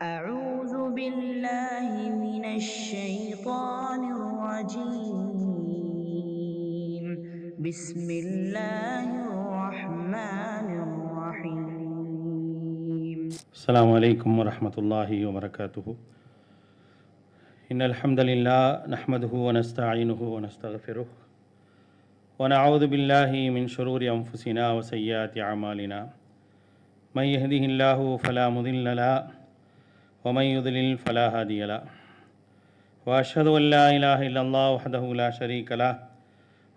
أعوذ بالله من الشيطان الرجيم بسم الله الرحمن الرحيم السلام عليكم ورحمة الله وبركاته. إن الحمد لله نحمده ونستعينه ونستغفره ونعوذ بالله من شرور أنفسنا وسيئات أعمالنا. من يهده الله فلا مضل له ومن يضلل فلا هادي له. وأشهد أن لا إله إلا الله وحده لا شريك له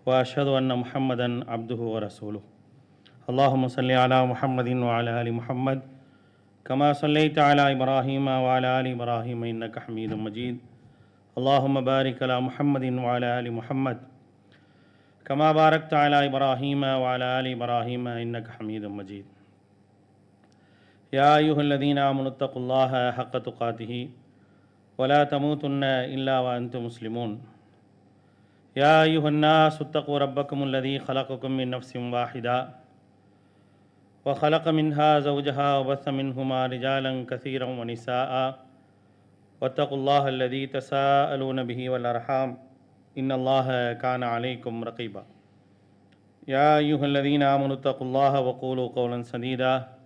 وأشهد أن محمدا عبده ورسوله. اللهم صل على محمد وعلى آل محمد كما صليت على إبراهيم وعلى آل إبراهيم إنك حميد مجيد. اللهم بارك على محمد وعلى آل محمد كما باركت على إبراهيم وعلى آل إبراهيم إنك حميد مجيد. يا أيها الذين آمنوا اتقوا الله حق تقاته ولا تموتن إلا وأنتم مسلمون. يا أيها الناس اتقوا ربكم الذي خلقكم من نفس واحدة وخلق منها زوجها وبث منهما رجالا كثيرا ونساء واتقوا الله الذي تساءلون به والأرحام إن الله كان عليكم رقيبا. يا أيها الذين آمنوا اتقوا الله وقولوا قولا سديدا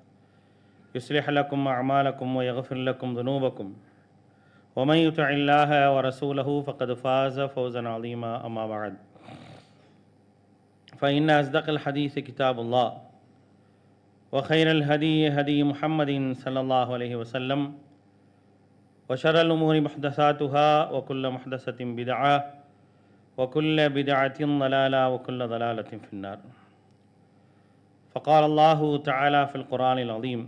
يصلح لكم أعمالكم ويغفر لكم ذنوبكم ومن يطع الله ورسوله فقد فاز فوزا عظيما. أما بعد فإن أصدق الحديث كتاب الله وخير الهدي هدي محمد صلى الله عليه وسلم وشر الأمور محدثاتها وكل محدثة بدعة وكل بدعة ضلالة وكل ضلالة في النار. فقال الله تعالى في القرآن العظيم: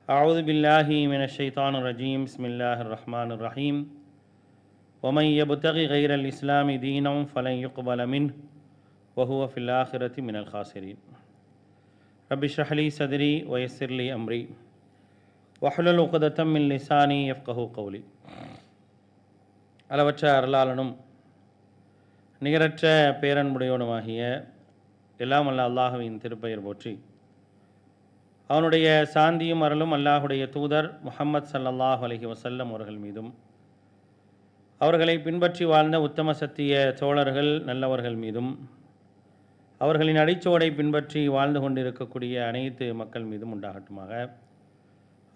أعوذ بالله من الشيطان الرجيم بسم الله الرحمن الرحيم ومن يبتغي غير الإسلام دينا فلن يقبل منه وهو في الآخرة من الخاسرين. رب اشرح لي صدري ويسر لي أمري வஹ்லுல் உக்தத்தம் மின் லிசானி யஃப்கஹு கௌலி. அளவற்ற அருளாளனும் நிகரற்ற பேரன்புடையவனுமாகிய எல்லாம் அல்ல அல்லாஹுவின் திருப்பெயர் போற்றி, அவனுடைய சாந்தியும் அருளும் அல்லாஹுடைய தூதர் முஹம்மது ஸல்லல்லாஹு அலைஹி வஸல்லம் அவர்கள் மீதும், அவர்களை பின்பற்றி வாழ்ந்த உத்தம சத்திய தோழர்கள் நல்லவர்கள் மீதும், அவர்களின் அடிச்சோடை பின்பற்றி வாழ்ந்து கொண்டிருக்கக்கூடிய அனைத்து மக்கள் மீதும் உண்டாகட்டுமாக.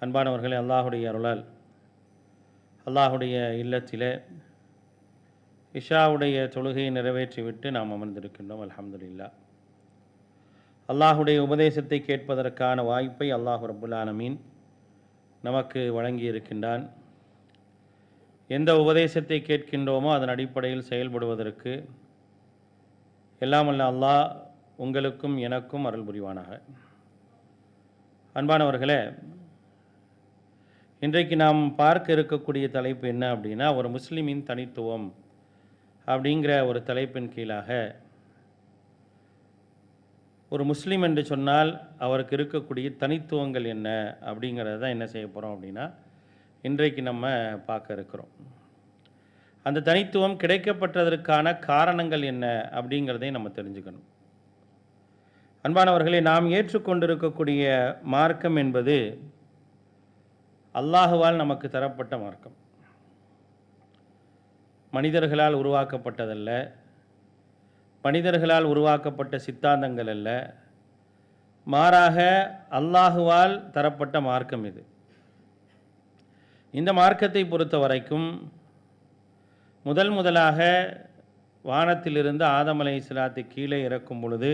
அன்பானவர்களே, அல்லாஹுடைய அருளால் அல்லாஹுடைய இல்லத்திலே இஷாவுடைய தொழுகையை நிறைவேற்றிவிட்டு நாம் அமர்ந்திருக்கின்றோம். அல்ஹம்துலில்லாஹ். அல்லாஹுடைய உபதேசத்தை கேட்பதற்கான வாய்ப்பை அல்லாஹ் ரப்புல் ஆலமீன் நமக்கு வழங்கியிருக்கின்றான். எந்த உபதேசத்தை கேட்கின்றோமோ அதன் அடிப்படையில் செயல்படுவதற்கு எல்லாம் அல்ல அல்லாஹ் உங்களுக்கும் எனக்கும் அருள் புரிவானாக. அன்பானவர்களே, இன்றைக்கு நாம் பார்க்க இருக்கக்கூடிய தலைப்பு என்ன அப்படின்னா, ஒரு முஸ்லீமின் தனித்துவம் அப்படிங்கிற ஒரு தலைப்பின் கீழாக, ஒரு முஸ்லீம் என்று சொன்னால் அவருக்கு இருக்கக்கூடிய தனித்துவங்கள் என்ன அப்படிங்கிறத தான் என்ன செய்ய போகிறோம் அப்படின்னா இன்றைக்கு நம்ம பார்க்க இருக்கிறோம். அந்த தனித்துவம் கிடைக்கப்பட்டதற்கான காரணங்கள் என்ன அப்படிங்கிறதை நம்ம தெரிஞ்சுக்கணும். அன்பானவர்களே, நாம் ஏற்றுக்கொண்டிருக்கக்கூடிய மார்க்கம் என்பது அல்லாஹுவால் நமக்கு தரப்பட்ட மார்க்கம். மனிதர்களால் உருவாக்கப்பட்டதல்ல, மனிதர்களால் உருவாக்கப்பட்ட சித்தாந்தங்கள் அல்ல, மாறாக அல்லாஹுவால் தரப்பட்ட மார்க்கம் இது. இந்த மார்க்கத்தை பொறுத்த வரைக்கும் முதலாக வானத்திலிருந்து ஆதம் அலைஹிஸ்ஸலாத்தை கீழே இறக்கும் பொழுது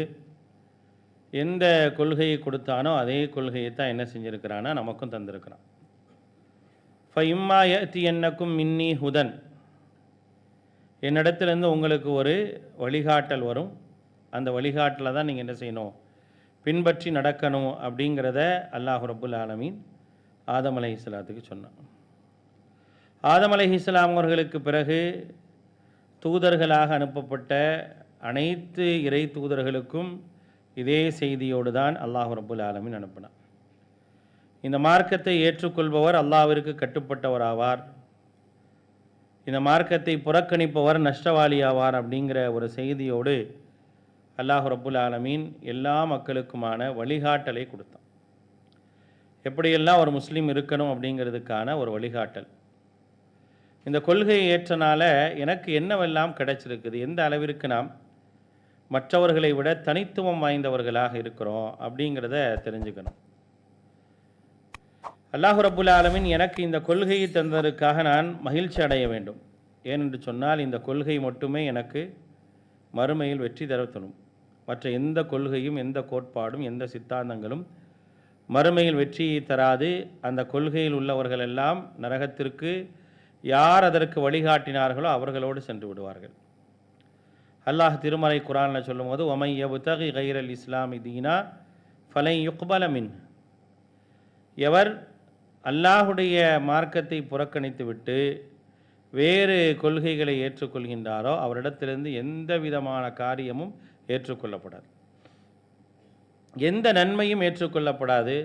எந்த கொள்கையை கொடுத்தானோ அதே கொள்கையை தான் என்ன செஞ்சிருக்கிறானா நமக்கும் தந்திருக்கிறான். ஃபஇம்மா யஅதியன்னக்கும் மின்னி ஹுதன், என்னிடத்திலிருந்து உங்களுக்கு ஒரு வழிகாட்டல் வரும், அந்த வழிகாட்டலை தான் நீங்கள் என்ன செய்யணும், பின்பற்றி நடக்கணும் அப்படிங்கிறத அல்லாஹ் ரப்புல் ஆலமீன் ஆதம் அலைஹிஸ்ஸலாத்துக்கு சொன்னான். ஆதம் அலைஹிஸ்ஸலாம் அவர்களுக்கு பிறகு தூதர்களாக அனுப்பப்பட்ட அனைத்து இறை தூதர்களுக்கும் இதே செய்தியோடு தான் அல்லாஹ் ரப்புல் ஆலமீன் அனுப்பினான். இந்த மார்க்கத்தை ஏற்றுக்கொள்பவர் அல்லாஹ்விற்கு கட்டுப்பட்டவர் ஆவார், இந்த மார்க்கத்தை புறக்கணிப்பவர் நஷ்டவாளி ஆவார் அப்படிங்கிற ஒரு செய்தியோடு அல்லாஹ் ரப்புல் ஆலமீன் எல்லா மக்களுக்குமான வழிகாட்டலை கொடுத்தான். எப்படியெல்லாம் ஒரு முஸ்லீம் இருக்கணும் அப்படிங்கிறதுக்கான ஒரு வழிகாட்டல். இந்த கொள்கையை ஏற்றனால எனக்கு என்னவெல்லாம் கிடைச்சிருக்குது, எந்த அளவிற்கு நாம் மற்றவர்களை விட தனித்துவம் வாய்ந்தவர்களாக இருக்கிறோம் அப்படிங்கிறத தெரிஞ்சுக்கணும். அல்லாஹ் ரப்புல் ஆலமீன் எனக்கு இந்த கொள்கையை தந்ததற்காக நான் மகிழ்ச்சி அடைய வேண்டும். ஏனென்று சொன்னால் இந்த கொள்கை மட்டுமே எனக்கு மறுமையில் வெற்றி தரத்தணும். மற்ற எந்த கொள்கையும், எந்த கோட்பாடும், எந்த சித்தாந்தங்களும் மறுமையில் வெற்றியை தராது. அந்த கொள்கையில் உள்ளவர்கள் எல்லாம் நரகத்திற்கு யார் அதற்கு வழிகாட்டினார்களோ அவர்களோடு சென்று விடுவார்கள். அல்லாஹ் திருமறை குர்ஆனில் சொல்லும்போது, வமை யப்தகி கைரல் இஸ்லாமி தீனா ஃபலை யுக்பல மின், எவர் அல்லாஹுடைய மார்க்கத்தை புறக்கணித்து விட்டு வேறு கொள்கைகளை ஏற்றுக்கொள்கின்றாரோ அவரிடத்திலிருந்து எந்த விதமான காரியமும் ஏற்றுக்கொள்ளப்படாது, எந்த நன்மையும் ஏற்றுக்கொள்ளப்படாது.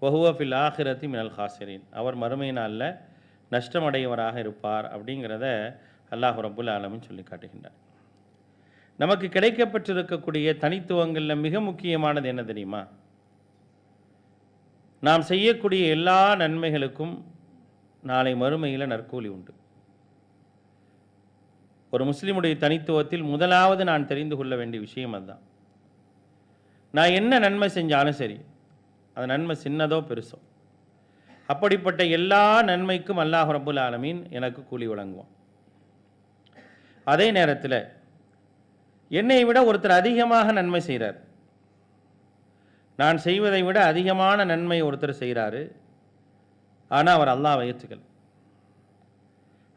வஹுவ ஃபில் ஆஹிரத்தி மினல் ஹாசிரின், அவர் மறுமை நாளில் நஷ்டமடையவராக இருப்பார் அப்படிங்கிறத அல்லாஹ் ரப்புல் ஆலமீன் சொல்லி காட்டுகின்றார். நமக்கு கிடைக்கப்பட்டிருக்கக்கூடிய தனித்துவங்களில் மிக முக்கியமானது என்ன தெரியுமா? நாம் செய்யக்கூடிய எல்லா நன்மைகளுக்கும் நாளை மறுமையில் நற்கூலி உண்டு. ஒரு முஸ்லீமுடைய தனித்துவத்தில் முதலாவது நான் தெரிந்து கொள்ள வேண்டிய விஷயம் அதுதான். நான் என்ன நன்மை செஞ்சாலும் சரி, அந்த நன்மை சின்னதோ பெருசோ, அப்படிப்பட்ட எல்லா நன்மைக்கும் அல்லாஹ் ரப்புல் ஆலமீன் எனக்கு கூலி வழங்குவான். அதே நேரத்தில் என்னை விட ஒருத்தர் அதிகமாக நன்மை செய்கிறார், நான் செய்வதை விட அதிகமான நன்மை ஒருத்தர் செய்கிறாரு, ஆனால் அவர் அல்லாஹ்வை ஏற்றுக்கல,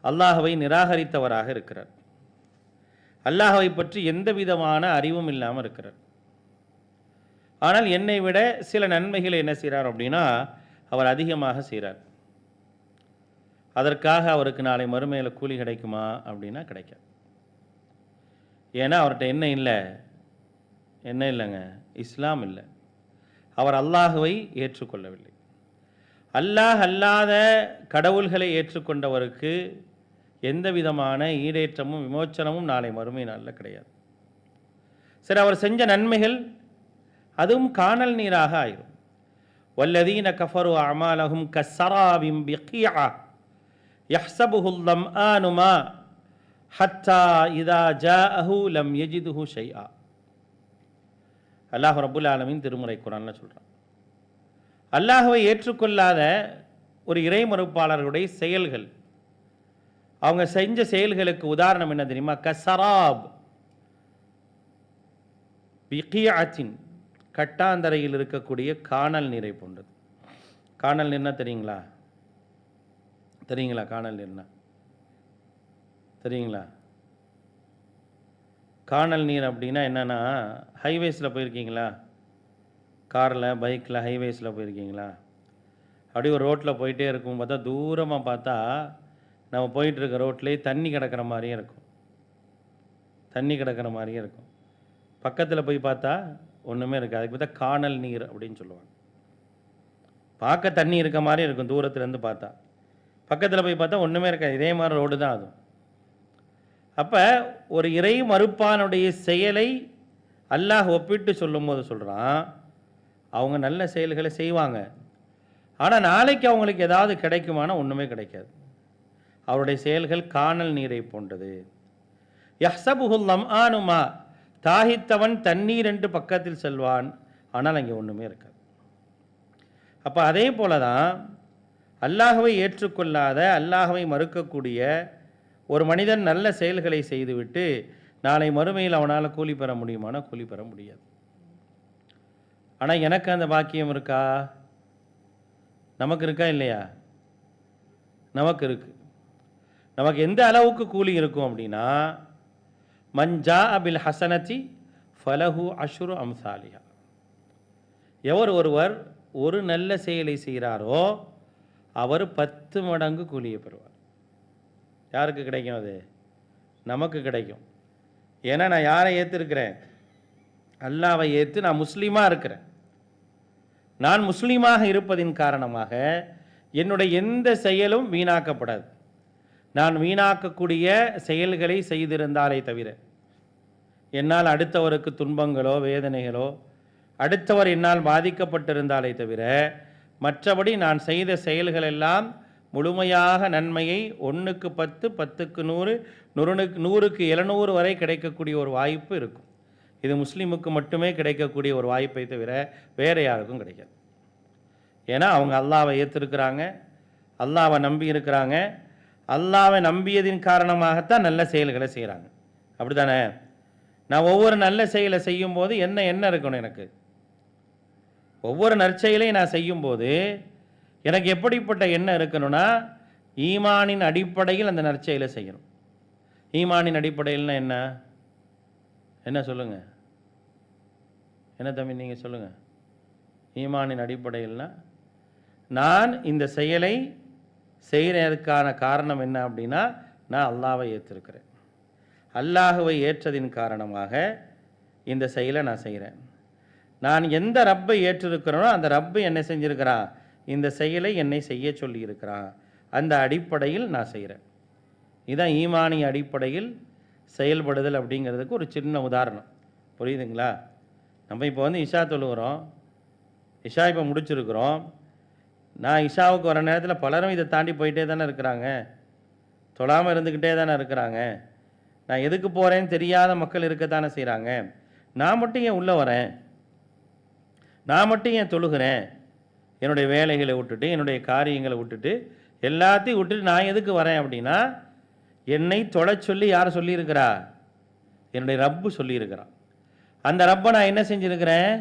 அல்லாஹ்வை நிராகரித்தவராக இருக்கிறார், அல்லாஹ்வை பற்றி எந்த விதமான அறிவும் இல்லாமல் இருக்கிறார். ஆனால் என்னை விட சில நன்மைகளை என்ன செய்கிறார் அப்படின்னா அவர் அதிகமாக செய்கிறார். அதற்காக அவருக்கு நாளை மறுமையில் கூலி கிடைக்குமா அப்படின்னா கிடைக்காது. ஏன்னா அவர்கிட்ட என்ன இல்லை, என்ன இல்லைங்க, இஸ்லாம் இல்லை. அவர் அல்லாஹுவை ஏற்றுக்கொள்ளவில்லை. அல்லாஹ் அல்லாத கடவுள்களை ஏற்றுக்கொண்டவருக்கு எந்த விதமான ஈடேற்றமும் விமோச்சனமும் நாளை மறுமை நாளில் கிடையாது. சரி, அவர் செஞ்ச நன்மைகள் அதுவும் காணல் நீராக ஆயிரும். வல்லதீன கஃபரு அமாலஹும் கஸ்ஸராபிம் பிகியா யஹ்ஸபுஹுல் லம்ஆனு மா ஹத்தா இதா ஜாஅஹு லம் யஜிதுஹு ஷைஆ. அல்லாஹ் ரப்புல் ஆலமீன் திருமறை குர்ஆனில் சொல்கிறான், அல்லாஹ்வை ஏற்றுக்கொள்ளாத ஒரு இறை மறுப்பாளர்களுடைய செயல்கள், அவங்க செஞ்ச செயல்களுக்கு உதாரணம் என்ன தெரியுமா? கஸ்ஸராப் பிகியாத்தின், கட்டாந்தரையில் இருக்கக்கூடிய காணல் நீரை போன்றது. காணல் நீர்னா தெரியுங்களா? தெரியுங்களா? காணல் நீர்னா தெரியுங்களா? காணல் நீர் அப்படின்னா என்னென்னா, ஹைவேஸில் போயிருக்கீங்களா? காரில், பைக்கில் ஹைவேஸில் போயிருக்கீங்களா? அப்படியே ஒரு ரோட்டில் போயிட்டே இருக்கும், பார்த்தா தூரமாக பார்த்தா நம்ம போயிட்டுருக்க ரோட்லேயே தண்ணி கிடக்கிற மாதிரியே இருக்கும், தண்ணி கிடக்கிற மாதிரியே இருக்கும். பக்கத்தில் போய் பார்த்தா ஒன்றுமே இருக்காது. அதுக்கு பார்த்தா காணல் நீர் அப்படின்னு சொல்லுவாங்க. பார்க்க தண்ணி இருக்க மாதிரி இருக்கும் தூரத்துலேருந்து பார்த்தா, பக்கத்தில் போய் பார்த்தா ஒன்றுமே இருக்காது. இதே மாதிரி ரோடு தான் அதுவும். அப்போ ஒரு இறை மறுப்பானுடைய செயலை அல்லாஹ் ஒப்பிட்டு சொல்லும் போது சொல்கிறான், அவங்க நல்ல செயல்களை செய்வாங்க, ஆனால் நாளைக்கு அவங்களுக்கு ஏதாவது கிடைக்குமானா ஒன்றுமே கிடைக்காது. அவருடைய செயல்கள் காணல் நீரை போன்றது. யஹ்ஸபுஹுல் லம்ஆனு மா, தாகித்தவன் தண்ணீர் என்று பக்கத்தில் செல்வான், ஆனால் அங்கே ஒன்றுமே இருக்காது. அப்போ அதே போல தான் அல்லாஹ்வை ஏற்றுக்கொள்ளாத, அல்லாஹ்வை மறுக்கக்கூடிய ஒரு மனிதன் நல்ல செயல்களை செய்துவிட்டு நாளை மறுமையில் அவனால் கூலி பெற முடியுமானா கூலி பெற முடியாது. ஆனால் எனக்கு அந்த பாக்கியம் இருக்கா? நமக்கு இருக்கா இல்லையா? நமக்கு இருக்கு. நமக்கு எந்த அளவுக்கு கூலி இருக்கும் அப்படின்னா, மஞ்சா அபில் ஹசனத்தி ஃபலஹு அஷ்ரு அம்சாலிஹா, எவர் ஒருவர் ஒரு நல்ல செயலை செய்கிறாரோ அவர் 10 மடங்கு கூலியை பெறுவார். யாருக்கு கிடைக்கும்? அது நமக்கு கிடைக்கும். ஏன்னா நான் யாரை ஏற்றிருக்கிறேன்? அல்லாஹ்வை ஏற்று நான் முஸ்லீமாக இருக்கிறேன். நான் முஸ்லீமாக இருப்பதின் காரணமாக என்னுடைய எந்த செயலும் வீணாக்கப்படாது. நான் வீணாக்கக்கூடிய செயல்களை செய்திருந்தாலே தவிர, என்னால் அடுத்தவருக்கு துன்பங்களோ வேதனைகளோ, அடுத்தவர் என்னால் பாதிக்கப்பட்டிருந்தாலே தவிர, மற்றபடி நான் செய்த செயல்கள் எல்லாம் முழுமையாக நன்மையை 1க்கு 10, 10க்கு 100, 100க்கு 700 வரை கிடைக்கக்கூடிய ஒரு வாய்ப்பு இருக்கும். இது முஸ்லீமுக்கு மட்டுமே கிடைக்கக்கூடிய ஒரு வாய்ப்பை தவிர வேறு யாருக்கும் கிடைக்காது. ஏன்னா அவங்க அல்லாஹ்வை ஏற்றிருக்கிறாங்க, அல்லாஹ்வை நம்பி இருக்கிறாங்க. அல்லாஹ்வை நம்பியதின் காரணமாகத்தான் நல்ல செயல்களை செய்கிறாங்க. அப்படி தானே? நான் ஒவ்வொரு நல்ல செயலை செய்யும்போது என்ன இருக்கணும்? எனக்கு ஒவ்வொரு நற்செயலையும் நான் செய்யும்போது எனக்கு எப்படிப்பட்ட எண்ணம் இருக்கணும்னா, ஈமானின் அடிப்படையில் அந்த நற்செயலை செய்யணும். ஈமானின் அடிப்படையில்னா என்ன? என்ன சொல்லுங்கள்? என்ன தம்பி நீங்கள் சொல்லுங்கள்? ஈமானின் அடிப்படையில்னா, நான் இந்த செயலை செய்கிறதுக்கான காரணம் என்ன அப்படின்னா, நான் அல்லாஹ்வை ஏற்றிருக்கிறேன். அல்லாஹ்வை ஏற்றதின் காரணமாக இந்த செயலை நான் செய்கிறேன். நான் எந்த ரப்பை ஏற்றிருக்கிறேனோ அந்த ரப்பு என்ன செஞ்சிருக்கிறான்? இந்த செயலை என்னை செய்ய சொல்லியிருக்கிறான். அந்த அடிப்படையில் நான் செய்கிறேன். இதுதான் ஈமானிய அடிப்படையில் செயல்படுதல் அப்படிங்கிறதுக்கு ஒரு சின்ன உதாரணம். புரியுதுங்களா? நம்ம இப்போ இஷா தொழுகிறோம், இஷா இப்போ முடிச்சிருக்கிறோம். நான் இஷாவுக்கு வர நேரத்தில் பலரும் இதை தாண்டி போயிட்டே தானே இருக்கிறாங்க, தொழாமல் இருந்துக்கிட்டே தானே இருக்கிறாங்க. நான் எதுக்கு போகிறேன்னு தெரியாத மக்கள் இருக்கத்தானே செய்கிறாங்க. நான் மட்டும் ஏன் உள்ளே வரேன்? நான் மட்டும் ஏன் தொழுகிறேன்? என்னுடைய வேலைகளை விட்டுட்டு, என்னுடைய காரியங்களை விட்டுட்டு, எல்லாத்தையும் விட்டுட்டு நான் எதுக்கு வரேன் அப்படின்னா, என்னை தொலை சொல்லி யார் சொல்லியிருக்கிறா? என்னுடைய ரப்பு சொல்லியிருக்கிறான். அந்த ரப்பை நான் என்ன செஞ்சுருக்கிறேன்?